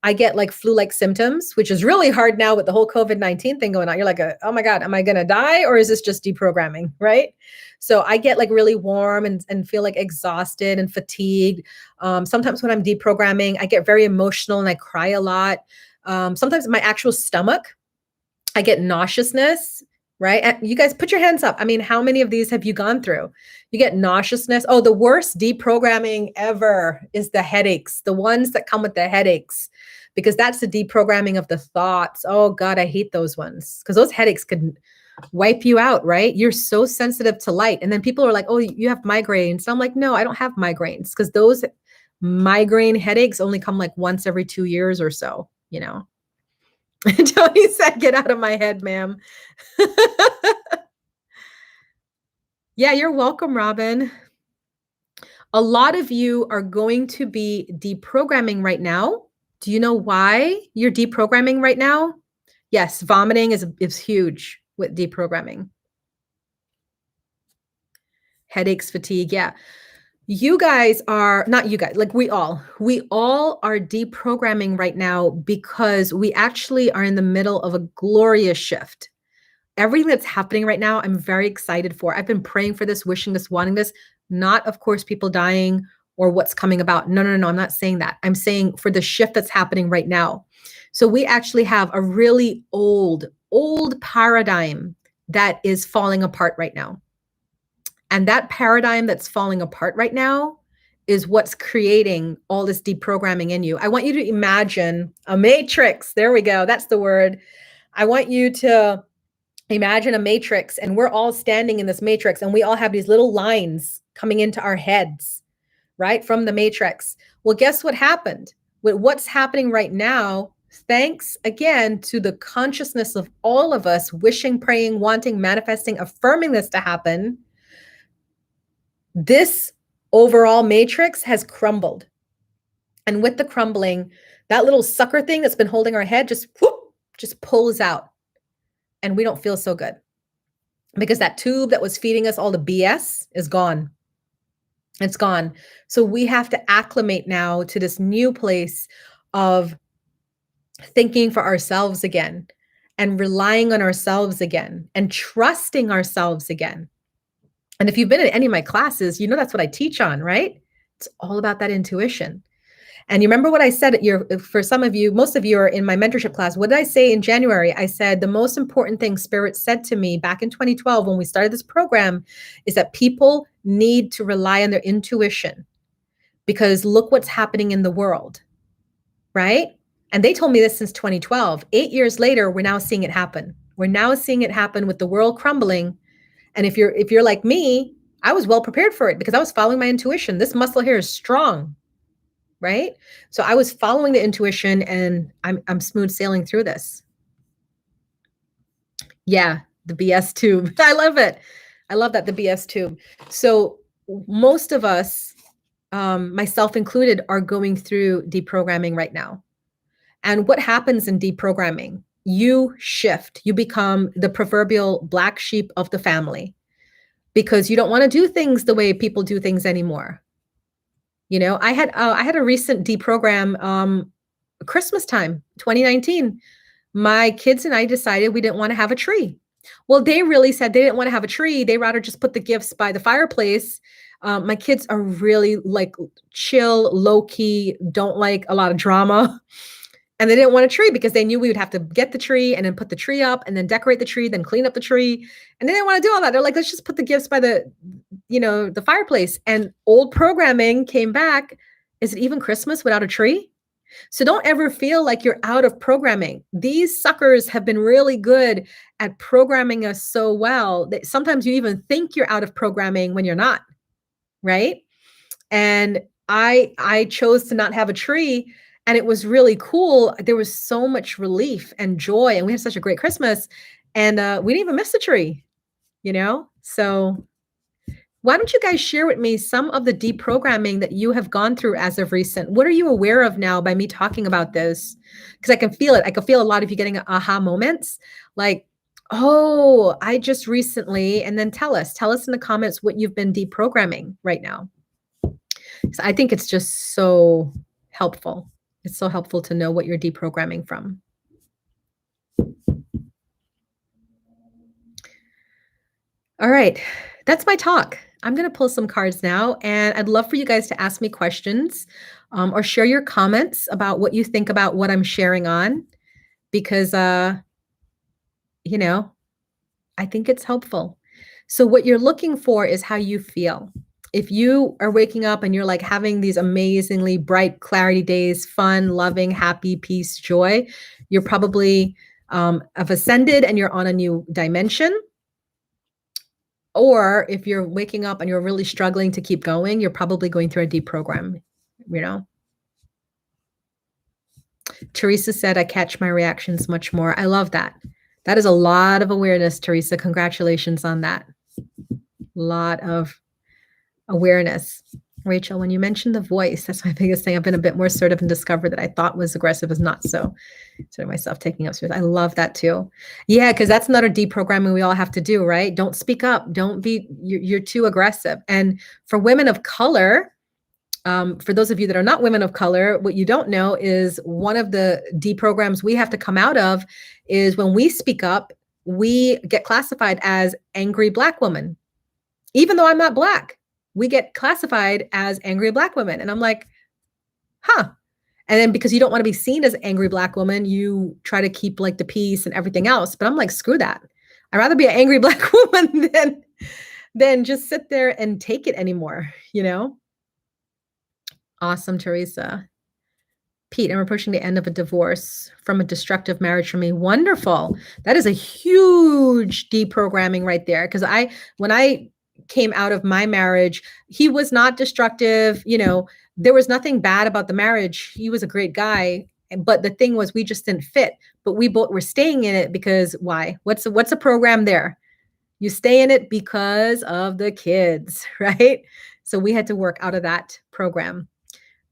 I get like flu-like symptoms, which is really hard now with the whole COVID-19 thing going on. You're like, oh my God, am I going to die? Or is this just deprogramming? Right. So I get like really warm and feel like exhausted and fatigued. Sometimes when I'm deprogramming, I get very emotional and I cry a lot. Sometimes my actual stomach, I get nauseousness. Right. And you guys put your hands up. I mean, how many of these have you gone through? You get nauseousness. Oh, the worst deprogramming ever is the headaches, the ones that come with the headaches, because that's the deprogramming of the thoughts. Oh God, I hate those ones because those headaches could wipe you out, right? You're so sensitive to light. And then people are like, oh, you have migraines. So I'm like, no, I don't have migraines because those migraine headaches only come like once every 2 years or so, you know? Tony said, get out of my head, ma'am. Yeah, you're welcome, Robin. A lot of you are going to be deprogramming right now. Do you know why you're deprogramming right now? Yes, vomiting is huge with deprogramming. Headaches, fatigue, yeah. You guys are, not you guys, like we all are deprogramming right now because we actually are in the middle of a glorious shift. Everything that's happening right now, I'm very excited for. I've been praying for this, wishing this, wanting this, not of course, people dying or what's coming about. No, I'm not saying that. I'm saying for the shift that's happening right now. So we actually have a really old paradigm that is falling apart right now. And that paradigm that's falling apart right now is what's creating all this deprogramming in you. I want you to imagine a matrix. There we go. That's the word. I want you to imagine a matrix and we're all standing in this matrix and we all have these little lines coming into our heads, right? From the matrix. Well, guess what happened? With what's happening right now, thanks again to the consciousness of all of us wishing, praying, wanting, manifesting, affirming this to happen, this overall matrix has crumbled. And with the crumbling, that little sucker thing that's been holding our head just pulls out. And we don't feel so good because that tube that was feeding us all the BS is gone. It's gone. So we have to acclimate now to this new place of thinking for ourselves again and relying on ourselves again and trusting ourselves again. And if you've been in any of my classes, you know that's what I teach on, right? It's all about that intuition. And you remember what I said for some of you, most of you are in my mentorship class. What did I say in January? I said the most important thing Spirit said to me back in 2012 when we started this program is that people need to rely on their intuition because look what's happening in the world, right? And they told me this since 2012. 8 years later, we're now seeing it happen. We're now seeing it happen with the world crumbling. And if you're like me, I was well prepared for it because I was following my intuition. This muscle here is strong. Right? So I was following the intuition and I'm smooth sailing through this. Yeah, the BS tube. I love it. I love that, the BS tube. So most of us, myself included, are going through deprogramming right now. And what happens in deprogramming? You shift. You become the proverbial black sheep of the family because you don't want to do things the way people do things anymore. You know, I had a recent deprogram Christmas time, 2019, my kids and I decided we didn't want to have a tree. Well, they really said they didn't want to have a tree. They rather just put the gifts by the fireplace. My kids are really like chill, low key, don't like a lot of drama. And they didn't want a tree because they knew we would have to get the tree and then put the tree up and then decorate the tree, then clean up the tree. And they didn't want to do all that. They're like, let's just put the gifts by the fireplace. And old programming came back. Is it even Christmas without a tree? So don't ever feel like you're out of programming. These suckers have been really good at programming us so well that sometimes you even think you're out of programming when you're not, right? And I chose to not have a tree, and it was really cool. There was so much relief and joy, and we had such a great Christmas, and we didn't even miss the tree, So why don't you guys share with me some of the deprogramming that you have gone through as of recent? What are you aware of now by me talking about this? Because I can feel it. I can feel a lot of you getting aha moments like, oh, I just recently, and then tell us in the comments what you've been deprogramming right now. So I think it's just so helpful. It's so helpful to know what you're deprogramming from. All right, that's my talk. I'm going to pull some cards now, and I'd love for you guys to ask me questions or share your comments about what you think about what I'm sharing on, because, I think it's helpful. So what you're looking for is how you feel. If you are waking up and you're like having these amazingly bright clarity days, fun, loving, happy, peace, joy, you're probably have ascended and you're on a new dimension. Or if you're waking up and you're really struggling to keep going, you're probably going through a deprogram, Teresa said, I catch my reactions much more. I love that. That is a lot of awareness, Teresa. Congratulations on that. A lot of awareness. Rachel, when you mentioned the voice, that's my biggest thing. I've been a bit more assertive and discovered that I thought was aggressive is not so. Sort of myself taking up space. I love that too. Yeah, because that's another deprogramming we all have to do, right? Don't speak up. Don't be, you're too aggressive. And for women of color, for those of you that are not women of color, what you don't know is one of the deprograms we have to come out of is when we speak up, we get classified as angry Black woman. Even though I'm not Black, we get classified as angry Black women. And I'm like, huh. And then because you don't want to be seen as an angry Black woman, you try to keep like the peace and everything else. But I'm like, screw that. I'd rather be an angry Black woman than just sit there and take it anymore, Awesome, Teresa. Pete, I'm approaching the end of a divorce from a destructive marriage for me. Wonderful. That is a huge deprogramming right there. Because when I came out of my marriage, he was not destructive. There was nothing bad about the marriage. He was a great guy. But the thing was, we just didn't fit. But we both were staying in it because why? What's a program there? You stay in it because of the kids, right? So we had to work out of that program.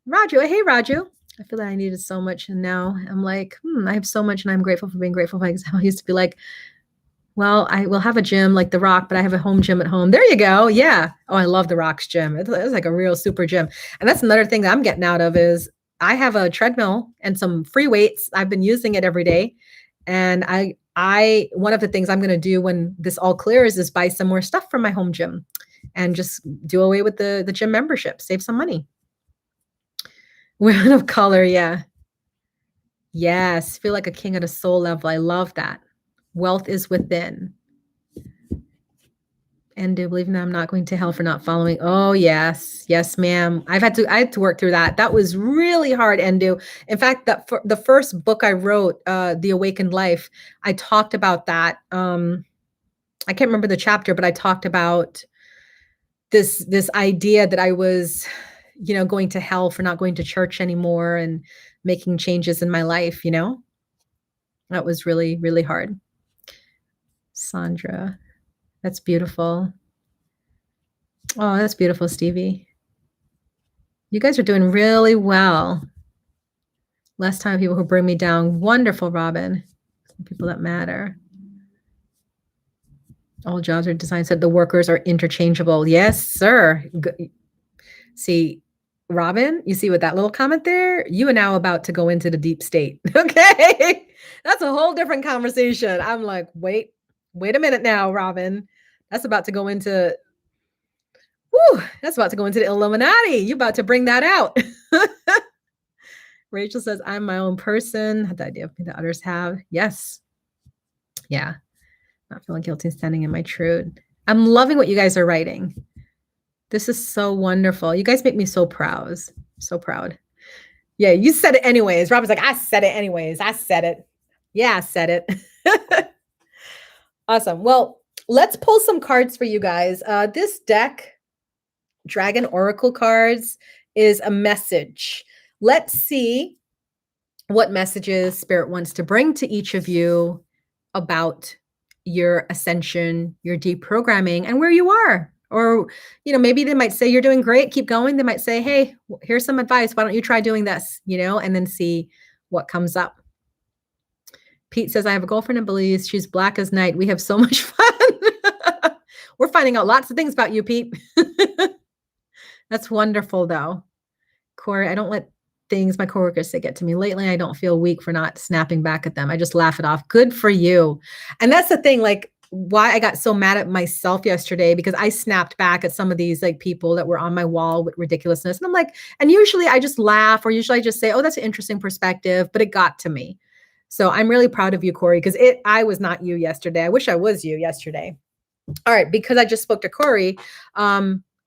Raju, hey, Raju. I feel like I needed so much. And now I'm like, I have so much and I'm grateful for being grateful. For example, I used to be like, well, I will have a gym like The Rock, but I have a home gym at home. There you go. Yeah. Oh, I love The Rock's gym. It's like a real super gym. And that's another thing that I'm getting out of is I have a treadmill and some free weights. I've been using it every day. And one of the things I'm going to do when this all clears is buy some more stuff from my home gym and just do away with the gym membership, save some money. Women of color. Yeah. Yes. Feel like a king at a soul level. I love that. Wealth is within. And do believe I'm not going to hell for not following. Oh, yes. Yes, ma'am. I had to work through that. That was really hard, Endu. In fact, the first book I wrote, The Awakened Life, I talked about that. I can't remember the chapter, but I talked about this idea that I was, going to hell for not going to church anymore and making changes in my life, That was really, really hard. Sandra. That's beautiful. Oh, that's beautiful, Stevie. You guys are doing really well. Less time people who bring me down. Wonderful, Robin. People that matter. All jobs are designed so the workers are interchangeable. Yes, sir. See, Robin, you see with that little comment there, you are now about to go into the deep state. Okay. That's a whole different conversation. I'm like, wait a minute now, Robin. That's about to go into, that's about to go into the Illuminati. You about to bring that out. Rachel says, I'm my own person. The idea of me that others have. Yes. Yeah. Not feeling guilty standing in my truth. I'm loving what you guys are writing. This is so wonderful. You guys make me so proud. So proud. Yeah, you said it anyways. Robin's like, I said it anyways. I said it. Yeah, I said it. Awesome. Well, let's pull some cards for you guys. This deck, Dragon Oracle cards, is a message. Let's see what messages Spirit wants to bring to each of you about your ascension, your deprogramming, and where you are. Or, maybe they might say you're doing great, keep going. They might say, hey, here's some advice. Why don't you try doing this, and then see what comes up. Pete says, I have a girlfriend in Belize. She's black as night. We have so much fun. We're finding out lots of things about you, Pete. That's wonderful, though. Corey, I don't let things my coworkers say get to me. Lately, I don't feel weak for not snapping back at them. I just laugh it off. Good for you. And that's the thing, like, why I got so mad at myself yesterday, because I snapped back at some of these like people that were on my wall with ridiculousness. And I'm like, and usually I just laugh, or usually I just say, oh, that's an interesting perspective, but it got to me. So I'm really proud of you, Corey, because I was not you yesterday. I wish I was you yesterday. All right, because I just spoke to Corey,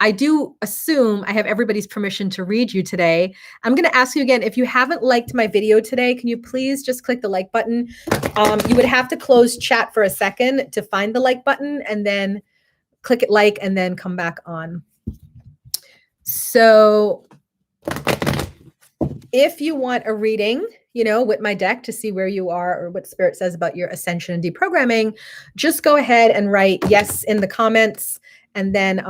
I do assume I have everybody's permission to read you today. I'm going to ask you again, if you haven't liked my video today, can you please just click the like button? You would have to close chat for a second to find the like button, and then click it like, and then come back on. So if you want a reading, with my deck to see where you are or what Spirit says about your ascension and deprogramming, just go ahead and write yes in the comments. And then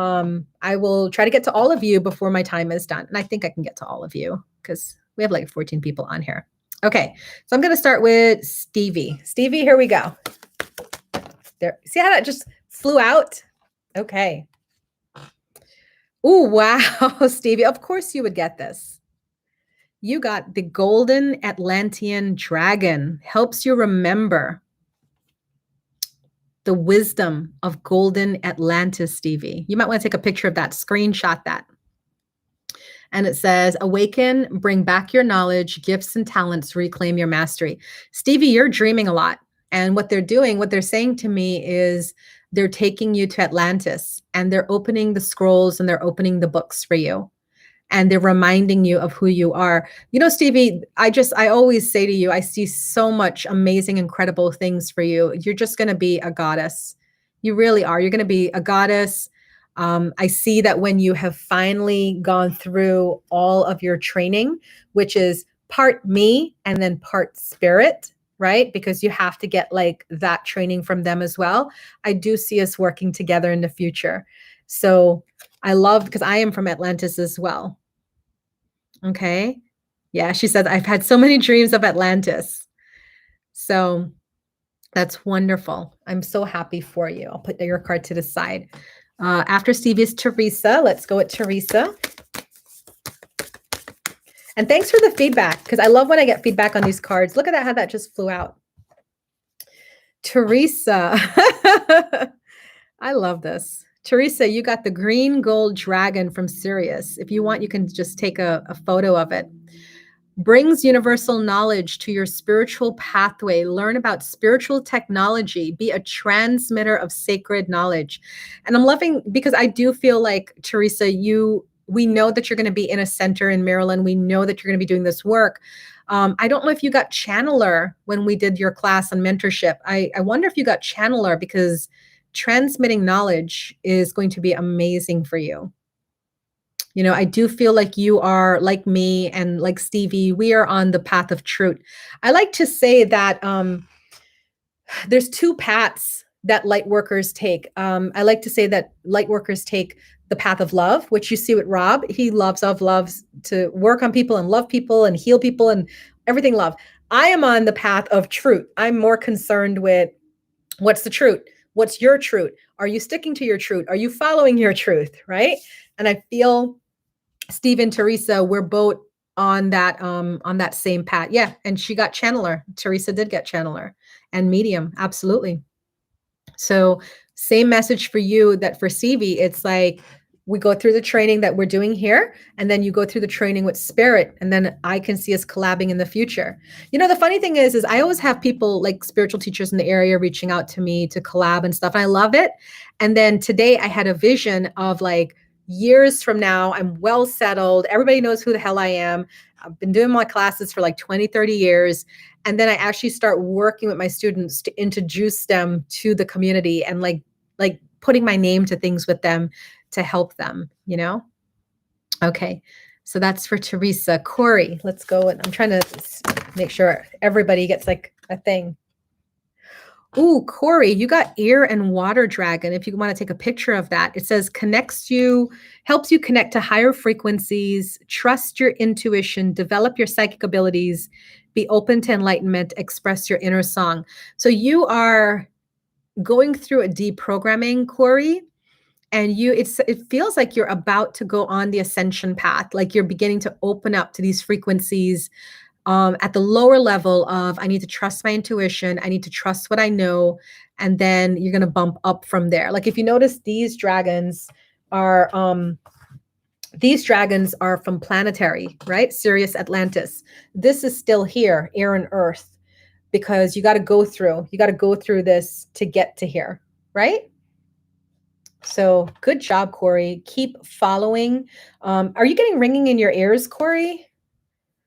I will try to get to all of you before my time is done. And I think I can get to all of you because we have like 14 people on here. Okay, so I'm going to start with Stevie. Stevie, here we go. There. See how that just flew out? Okay. Oh, wow, Stevie. Of course you would get this. You got the Golden Atlantean Dragon. Helps you remember the wisdom of golden Atlantis, Stevie. You might want to take a picture of that, screenshot that. And it says, awaken, bring back your knowledge, gifts and talents, reclaim your mastery. Stevie, you're dreaming a lot. And what they're doing, what they're saying to me is they're taking you to Atlantis, and they're opening the scrolls and they're opening the books for you. And they're reminding you of who you are. Stevie, I always say to you, I see so much amazing, incredible things for you. You're just going to be a goddess. You really are. You're going to be a goddess. I see that when you have finally gone through all of your training, which is part me and then part spirit, right? Because you have to get like that training from them as well. I do see us working together in the future. So I love, because I am from Atlantis as well. Okay. Yeah, she said, I've had so many dreams of Atlantis. So that's wonderful. I'm so happy for you. I'll put your card to the side. After Stevie is Teresa. Let's go with Teresa. And thanks for the feedback, because I love when I get feedback on these cards. Look at that, how that just flew out. Teresa. I love this. Teresa, you got the green gold dragon from Sirius. If you want, you can just take a photo of it. Brings universal knowledge to your spiritual pathway. Learn about spiritual technology. Be a transmitter of sacred knowledge. And I'm loving, because I do feel like, Teresa, we know that you're going to be in a center in Maryland. We know that you're going to be doing this work. I don't know if you got channeler when we did your class on mentorship. I wonder if you got channeler, because transmitting knowledge is going to be amazing for you. I do feel like you are like me and like Stevie. We are on the path of truth. I like to say that there's two paths that light workers take. I like to say that light workers take the path of love, which you see with Rob. He loves to work on people and love people and heal people and everything love. I am on the path of truth. I'm more concerned with what's the truth? What's your truth? Are you sticking to your truth? Are you following your truth? Right? And I feel Steve and Teresa were both on that same path. Yeah, and she got channeler. Teresa did get channeler and medium. Absolutely. So same message for you that for Stevie, it's like we go through the training that we're doing here, and then you go through the training with spirit, and then I can see us collabing in the future. You know, the funny thing is I always have people like spiritual teachers in the area reaching out to me to collab and stuff. And I love it. And then today I had a vision of like years from now, I'm well settled. Everybody knows who the hell I am. I've been doing my classes for like 20, 30 years. And then I actually start working with my students to introduce them to the community and like putting my name to things with them to help them, you know? Okay. So that's for Teresa. Corey, let's go. And I'm trying to make sure everybody gets like a thing. Ooh, Corey, you got air and water dragon. If you want to take a picture of that, it says helps you connect to higher frequencies, trust your intuition, develop your psychic abilities, be open to enlightenment, express your inner song. So you are going through a deprogramming, Corey, and it feels like you're about to go on the ascension path, like you're beginning to open up to these frequencies at the lower level of I need to trust my intuition, I need to trust what I know, and then you're going to bump up from there. Like if you notice, these dragons are from planetary, right? Sirius, Atlantis. This is still here, air and earth, because you got to go through this to get to here, right? So good job, Corey. Keep following. Are you getting ringing in your ears, Corey?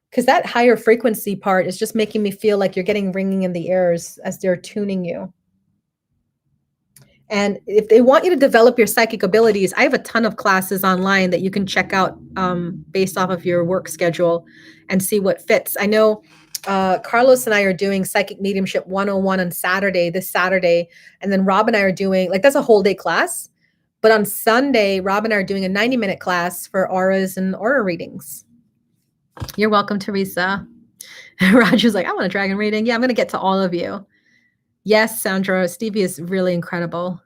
Because that higher frequency part is just making me feel like you're getting ringing in the ears as they're tuning you. And if they want you to develop your psychic abilities, I have a ton of classes online that you can check out based off of your work schedule and see what fits. I know Carlos and I are doing Psychic Mediumship 101 on this Saturday. And then Rob and I are doing, like, that's a whole day class. But on Sunday, Rob and I are doing a 90-minute class for auras and aura readings. You're welcome, Teresa. Roger's like, I want a dragon reading. Yeah, I'm going to get to all of you. Yes, Sandra, Stevie is really incredible.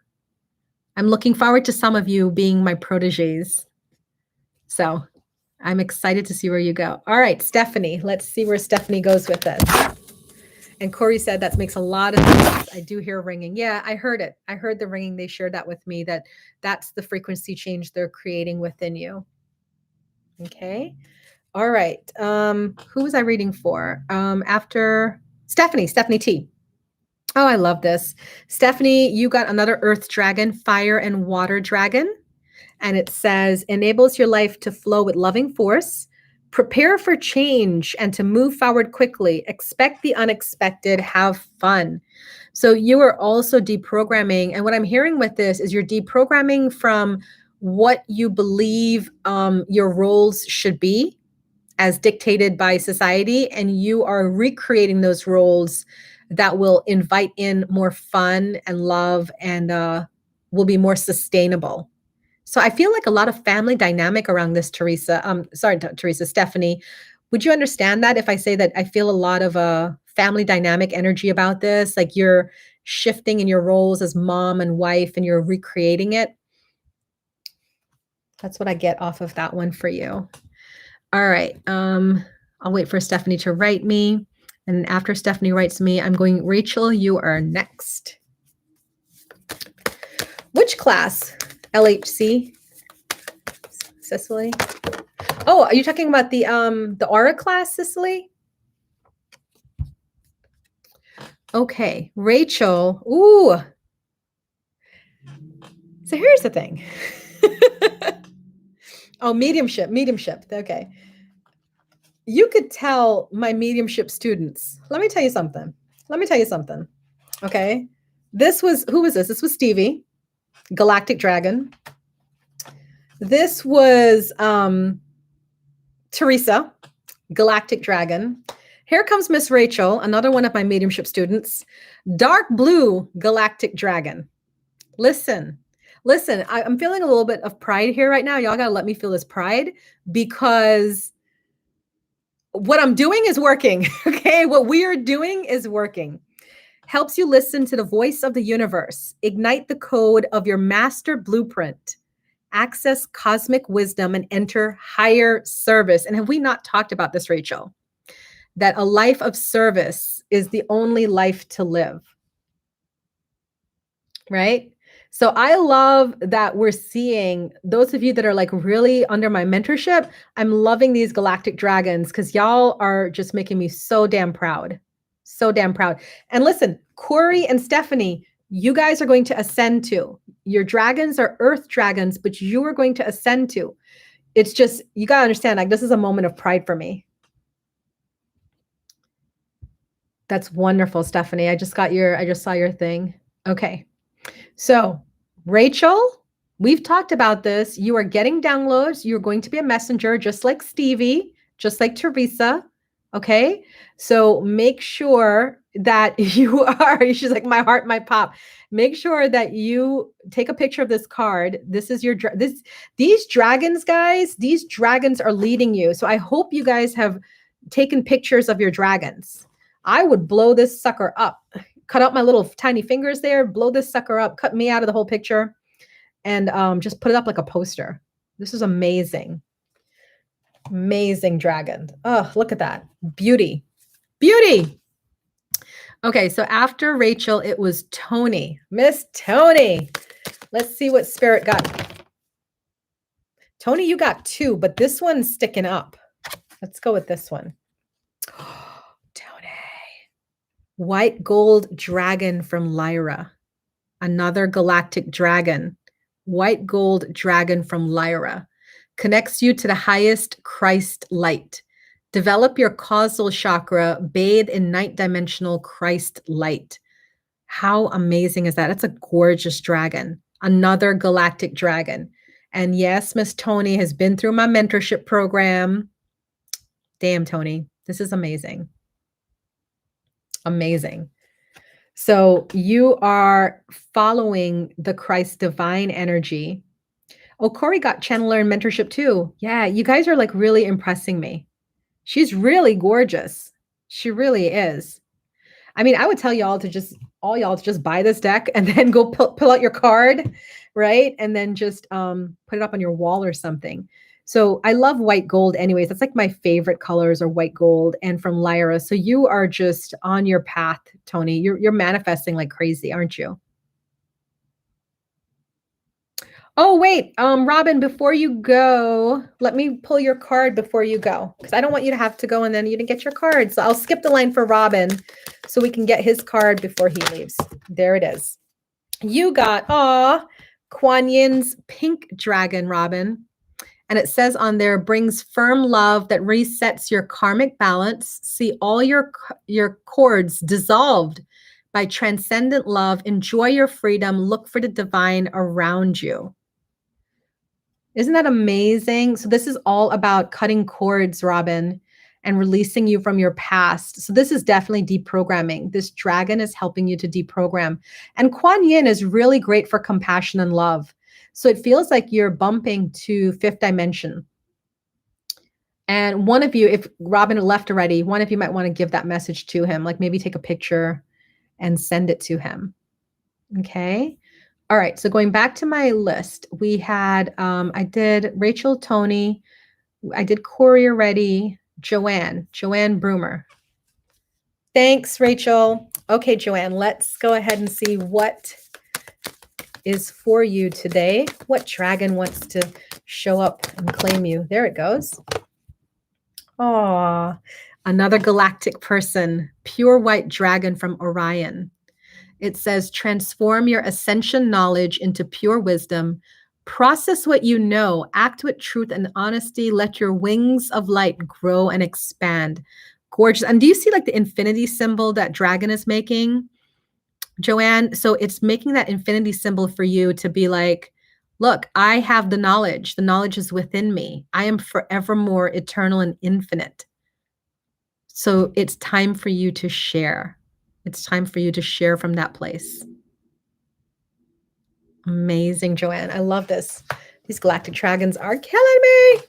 I'm looking forward to some of you being my proteges. So I'm excited to see where you go. All right, Stephanie, let's see where Stephanie goes with this. And Corey said that makes a lot of sense. I do hear ringing. Yeah, I heard it. I heard the ringing. They shared that with me, that's the frequency change they're creating within you. Okay. All right. Who was I reading for? After Stephanie T. Oh, I love this. Stephanie, you got another earth dragon, fire and water dragon. And it says, enables your life to flow with loving force, prepare for change and to move forward quickly, expect the unexpected, have fun. So you are also deprogramming. And what I'm hearing with this is you're deprogramming from what you believe your roles should be as dictated by society, and you are recreating those roles that will invite in more fun and love and will be more sustainable. So I feel like a lot of family dynamic around this, Teresa. Stephanie. Would you understand that if I say that I feel a lot of family dynamic energy about this? Like you're shifting in your roles as mom and wife and you're recreating it? That's what I get off of that one for you. All right. I'll wait for Stephanie to write me. And after Stephanie writes me, I'm going, Rachel, you are next. Which class? LHC? Cicely? Oh, are you talking about the aura class, Cicely? Okay, Rachel. Ooh. So here's the thing. Oh, mediumship. Okay. You could tell my mediumship students. Let me tell you something. Okay. Who was this? This was Stevie, Galactic Dragon. This was Teresa, Galactic Dragon. Here comes Miss Rachel, another one of my mediumship students, Dark Blue Galactic Dragon. Listen, I'm feeling a little bit of pride here right now. Y'all got to let me feel this pride because what I'm doing is working. Okay. What we are doing is working. Helps you listen to the voice of the universe, ignite the code of your master blueprint, access cosmic wisdom, and enter higher service. And have we not talked about this, Rachel? That a life of service is the only life to live, right? So I love that we're seeing those of you that are like really under my mentorship. I'm loving these galactic dragons because y'all are just making me so damn proud. So damn proud. And listen, Corey and Stephanie, you guys are going to ascend to. Your dragons are earth dragons, but you are going to ascend to. It's just, you got to understand, like, this is a moment of pride for me. That's wonderful, Stephanie. I just saw your thing. Okay. So, Rachel, we've talked about this. You are getting downloads. You're going to be a messenger, just like Stevie, just like Teresa. Okay. So make sure that you are, she's like, my heart might pop. Make sure that you take a picture of this card. This is your, these dragons, guys, these dragons are leading you. So I hope you guys have taken pictures of your dragons. I would blow this sucker up. Cut out my little tiny fingers there, blow this sucker up, cut me out of the whole picture, and just put it up like a poster. This is amazing. Amazing dragon. Oh, look at that. Beauty. Beauty. Okay, so after Rachel, it was Tony. Miss Tony. Let's see what Spirit got. Tony, you got 2, but this one's sticking up. Let's go with this one. White gold dragon from Lyra, another galactic dragon. White gold dragon from Lyra connects you to the highest Christ light. Develop your causal chakra, bathe in ninth dimensional Christ light. How amazing is that? It's a gorgeous dragon, another galactic dragon. And yes, Miss Tony has been through my mentorship program. Damn, Tony, this is amazing. Amazing. So you are following the Christ divine energy. Oh, Corey got channeler and mentorship too. Yeah, you guys are like really impressing me. She's really gorgeous. She really is. I mean, I would tell y'all to just, all y'all to just buy this deck and then go pull out your card, right? And then just put it up on your wall or something. So I love white gold anyways. That's like my favorite colors are white gold and from Lyra. So you are just on your path, Tony. You're manifesting like crazy, aren't you? Oh, wait, Robin, before you go, let me pull your card before you go, because I don't want you to have to go and then you didn't get your card. So I'll skip the line for Robin so we can get his card before he leaves. There it is. You got, Kuan Yin's pink dragon, Robin. And it says on there, brings firm love that resets your karmic balance. See all your cords dissolved by transcendent love. Enjoy your freedom. Look for the divine around you. Isn't that amazing? So this is all about cutting cords, Robin, and releasing you from your past. So this is definitely deprogramming. This dragon is helping you to deprogram. And Kuan Yin is really great for compassion and love. So it feels like you're bumping to 5th dimension. And one of you, if Robin left already, one of you might want to give that message to him, like maybe take a picture and send it to him. Okay. All right. So going back to my list, we had, I did Rachel, Tony, I did Corey already, Joanne Broomer. Thanks, Rachel. Okay, Joanne, let's go ahead and see what is for you today. What dragon wants to show up and claim you? There it goes. Oh, another galactic person, pure white dragon from Orion. It says, transform your ascension knowledge into pure wisdom. Process what you know. Act with truth and honesty. Let your wings of light grow and expand. Gorgeous. And do you see like the infinity symbol that dragon is making, Joanne? So it's making that infinity symbol for you to be like, look, I have the knowledge. The knowledge is within me. I am forevermore eternal and infinite. So it's time for you to share. It's time for you to share from that place. Amazing, Joanne. I love this. These galactic dragons are killing me.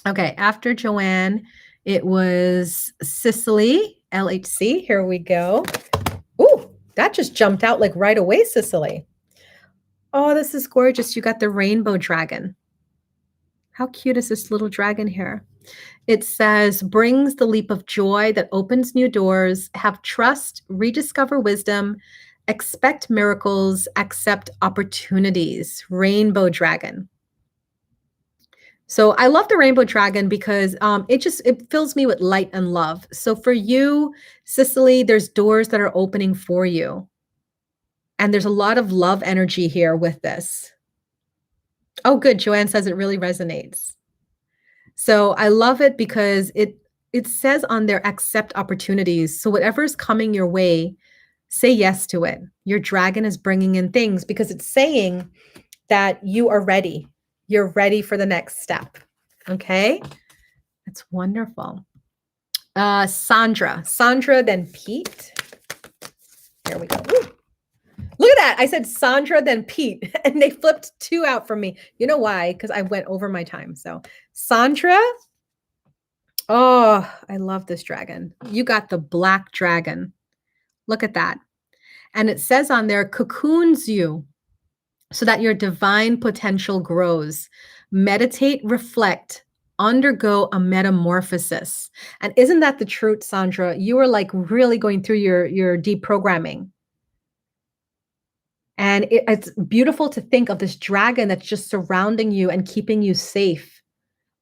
Okay, after Joanne, it was Cicely, LHC. Here we go. Ooh, that just jumped out like right away, Cicely. Oh, this is gorgeous. You got the rainbow dragon. How cute is this little dragon here? It says, brings the leap of joy that opens new doors, have trust, rediscover wisdom, expect miracles, accept opportunities. Rainbow dragon. So I love the rainbow dragon because it fills me with light and love. So for you, Cicely, there's doors that are opening for you. And there's a lot of love energy here with this. Oh, good. Joanne says it really resonates. So I love it because it says on there, accept opportunities. So whatever's coming your way, say yes to it. Your dragon is bringing in things because it's saying that you are ready. You're ready for the next step. Okay. That's wonderful. Sandra, then Pete. There we go. Ooh. Look at that. I said Sandra, then Pete, and they flipped 2 out from me. You know why? Because I went over my time. So Sandra. Oh, I love this dragon. You got the black dragon. Look at that. And it says on there, cocoons you so that your divine potential grows. Meditate, reflect, undergo a metamorphosis. And isn't that the truth, Sandra? You are like really going through your deprogramming. And it's beautiful to think of this dragon that's just surrounding you and keeping you safe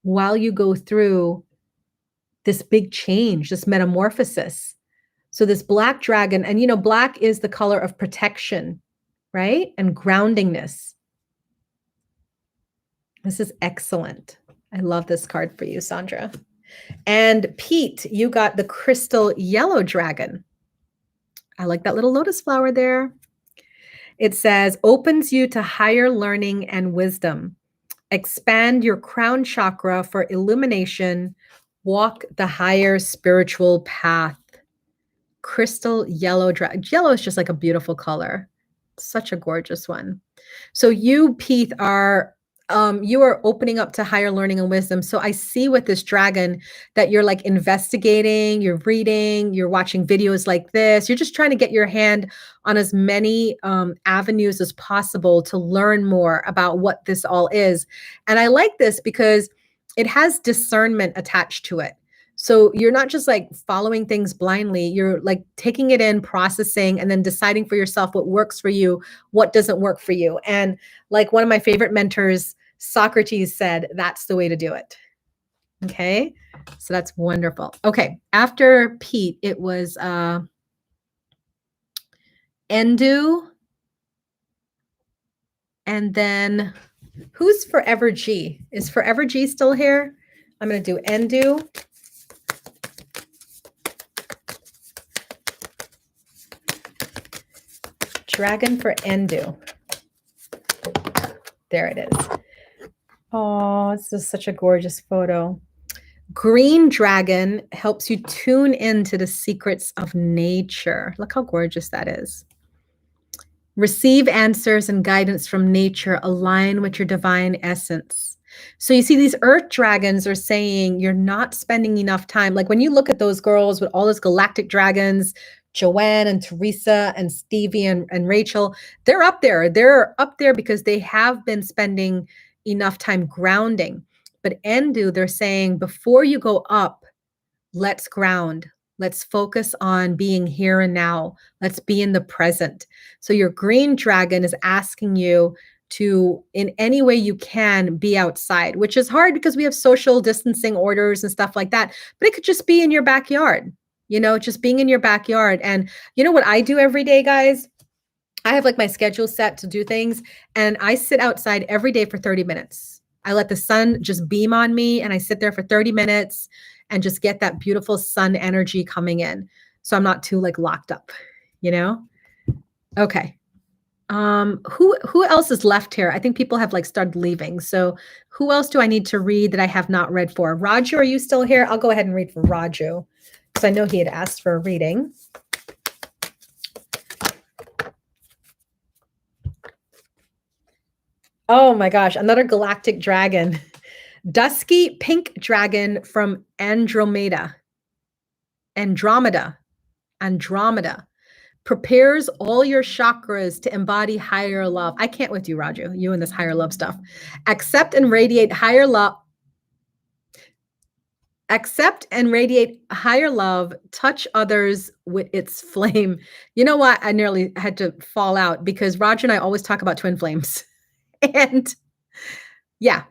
while you go through this big change, this metamorphosis. So this black dragon, and you know, black is the color of protection, right? And groundingness. This is excellent. I love this card for you, Sandra. And Pete, you got the crystal yellow dragon. I like that little lotus flower there. It says, opens you to higher learning and wisdom. Expand your crown chakra for illumination. Walk the higher spiritual path. Crystal yellow dragon. Yellow is just like a beautiful color. Such a gorgeous one. So you, Pete, you are opening up to higher learning and wisdom. So I see with this dragon that you're like investigating, you're reading, you're watching videos like this. You're just trying to get your hand on as many avenues as possible to learn more about what this all is. And I like this because it has discernment attached to it. So you're not just like following things blindly. You're like taking it in, processing, and then deciding for yourself what works for you, what doesn't work for you. And like one of my favorite mentors, Socrates, said, that's the way to do it. Okay. So that's wonderful. Okay. After Pete, it was Endu. And then who's Forever G? Is Forever G still here? I'm going to do Endu. Dragon for Endu. There it is. Oh, this is such a gorgeous photo. Green dragon helps you tune into the secrets of nature. Look how gorgeous that is. Receive answers and guidance from nature. Align with your divine essence. So you see, these earth dragons are saying you're not spending enough time. Like when you look at those girls with all those galactic dragons, Joanne and Teresa and Stevie and Rachel, they're up there. They're up there because they have been spending enough time grounding. But Endu, they're saying, before you go up, let's ground. Let's focus on being here and now. Let's be in the present. So your green dragon is asking you to, in any way you can, be outside, which is hard because we have social distancing orders and stuff like that. But it could just be in your backyard, you know, just being in your backyard. And you know what I do every day, guys? I have like my schedule set to do things, and I sit outside every day for 30 minutes. I let the sun just beam on me, and I sit there for 30 minutes and just get that beautiful sun energy coming in. So I'm not too like locked up, you know? Okay. Who else is left here? I think people have like started leaving. So who else do I need to read that I have not read for? Raju, are you still here? I'll go ahead and read for Raju because I know he had asked for a reading. Oh my gosh, another galactic dragon. Dusky pink dragon from Andromeda. prepares all your chakras to embody higher love. I can't with you, Raju, you and this higher love stuff. Accept and radiate higher love. Accept and radiate higher love, touch others with its flame. You know what? I nearly had to fall out because Raju and I always talk about twin flames. And yeah,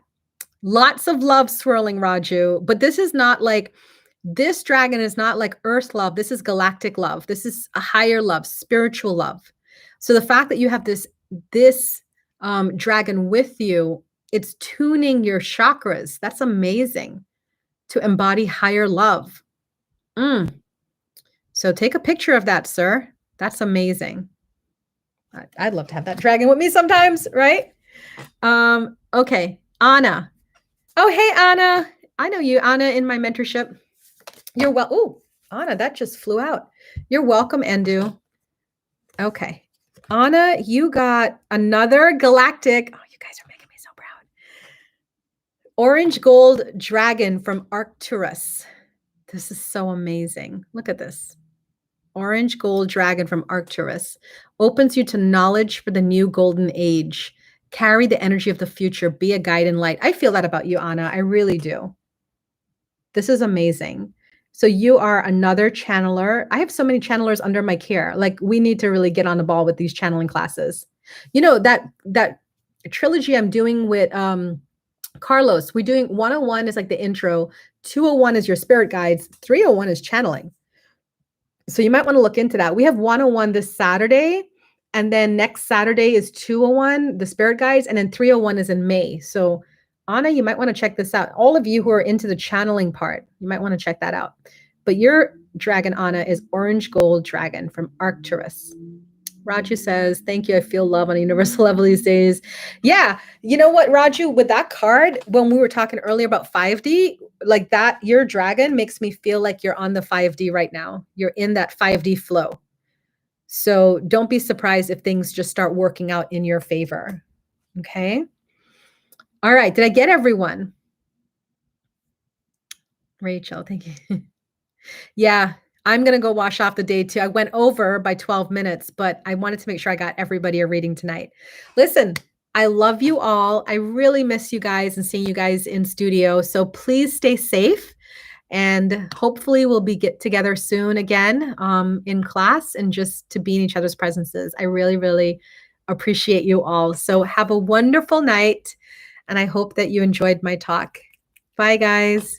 lots of love swirling, Raju. But this is not like, this dragon is not like earth love. This is galactic love. This is a higher love, spiritual love. So the fact that you have this dragon with you, it's tuning your chakras. That's amazing to embody higher love. So take a picture of that, sir. That's amazing. I'd love to have that dragon with me sometimes, right? Okay, Anna. Oh, hey, Anna. I know you, Anna, in my mentorship. You're well. Oh, Anna, that just flew out. You're welcome, Endu. Okay. Anna, you got another galactic. Oh, you guys are making me so proud. Orange gold dragon from Arcturus. This is so amazing. Look at this. Orange gold dragon from Arcturus opens you to knowledge for the new golden age. Carry the energy of the future. Be a guide and light. I feel that about you, Anna. I really do. This is amazing. So you are another channeler. I have so many channelers under my care. Like, we need to really get on the ball with these channeling classes. You know, that trilogy I'm doing with Carlos, we're doing 101 is like the intro. 201 is your spirit guides. 301 is channeling. So you might want to look into that. We have 101 this Saturday. And then next Saturday is 201, the spirit guides. And then 301 is in May. So Anna, you might want to check this out. All of you who are into the channeling part, you might want to check that out. But your dragon, Anna, is orange gold dragon from Arcturus. Raju says, thank you. I feel love on a universal level these days. Yeah. You know what, Raju, with that card, when we were talking earlier about 5D, like that, your dragon makes me feel like you're on the 5D right now. You're in that 5D flow. So don't be surprised if things just start working out in your favor. Okay. All right. Did I get everyone? Rachel, thank you. Yeah. I'm going to go wash off the day too. I went over by 12 minutes, but I wanted to make sure I got everybody a reading tonight. Listen, I love you all. I really miss you guys and seeing you guys in studio. So please stay safe. And hopefully we'll get together soon again in class and just to be in each other's presences. I really, really appreciate you all. So have a wonderful night. And I hope that you enjoyed my talk. Bye, guys.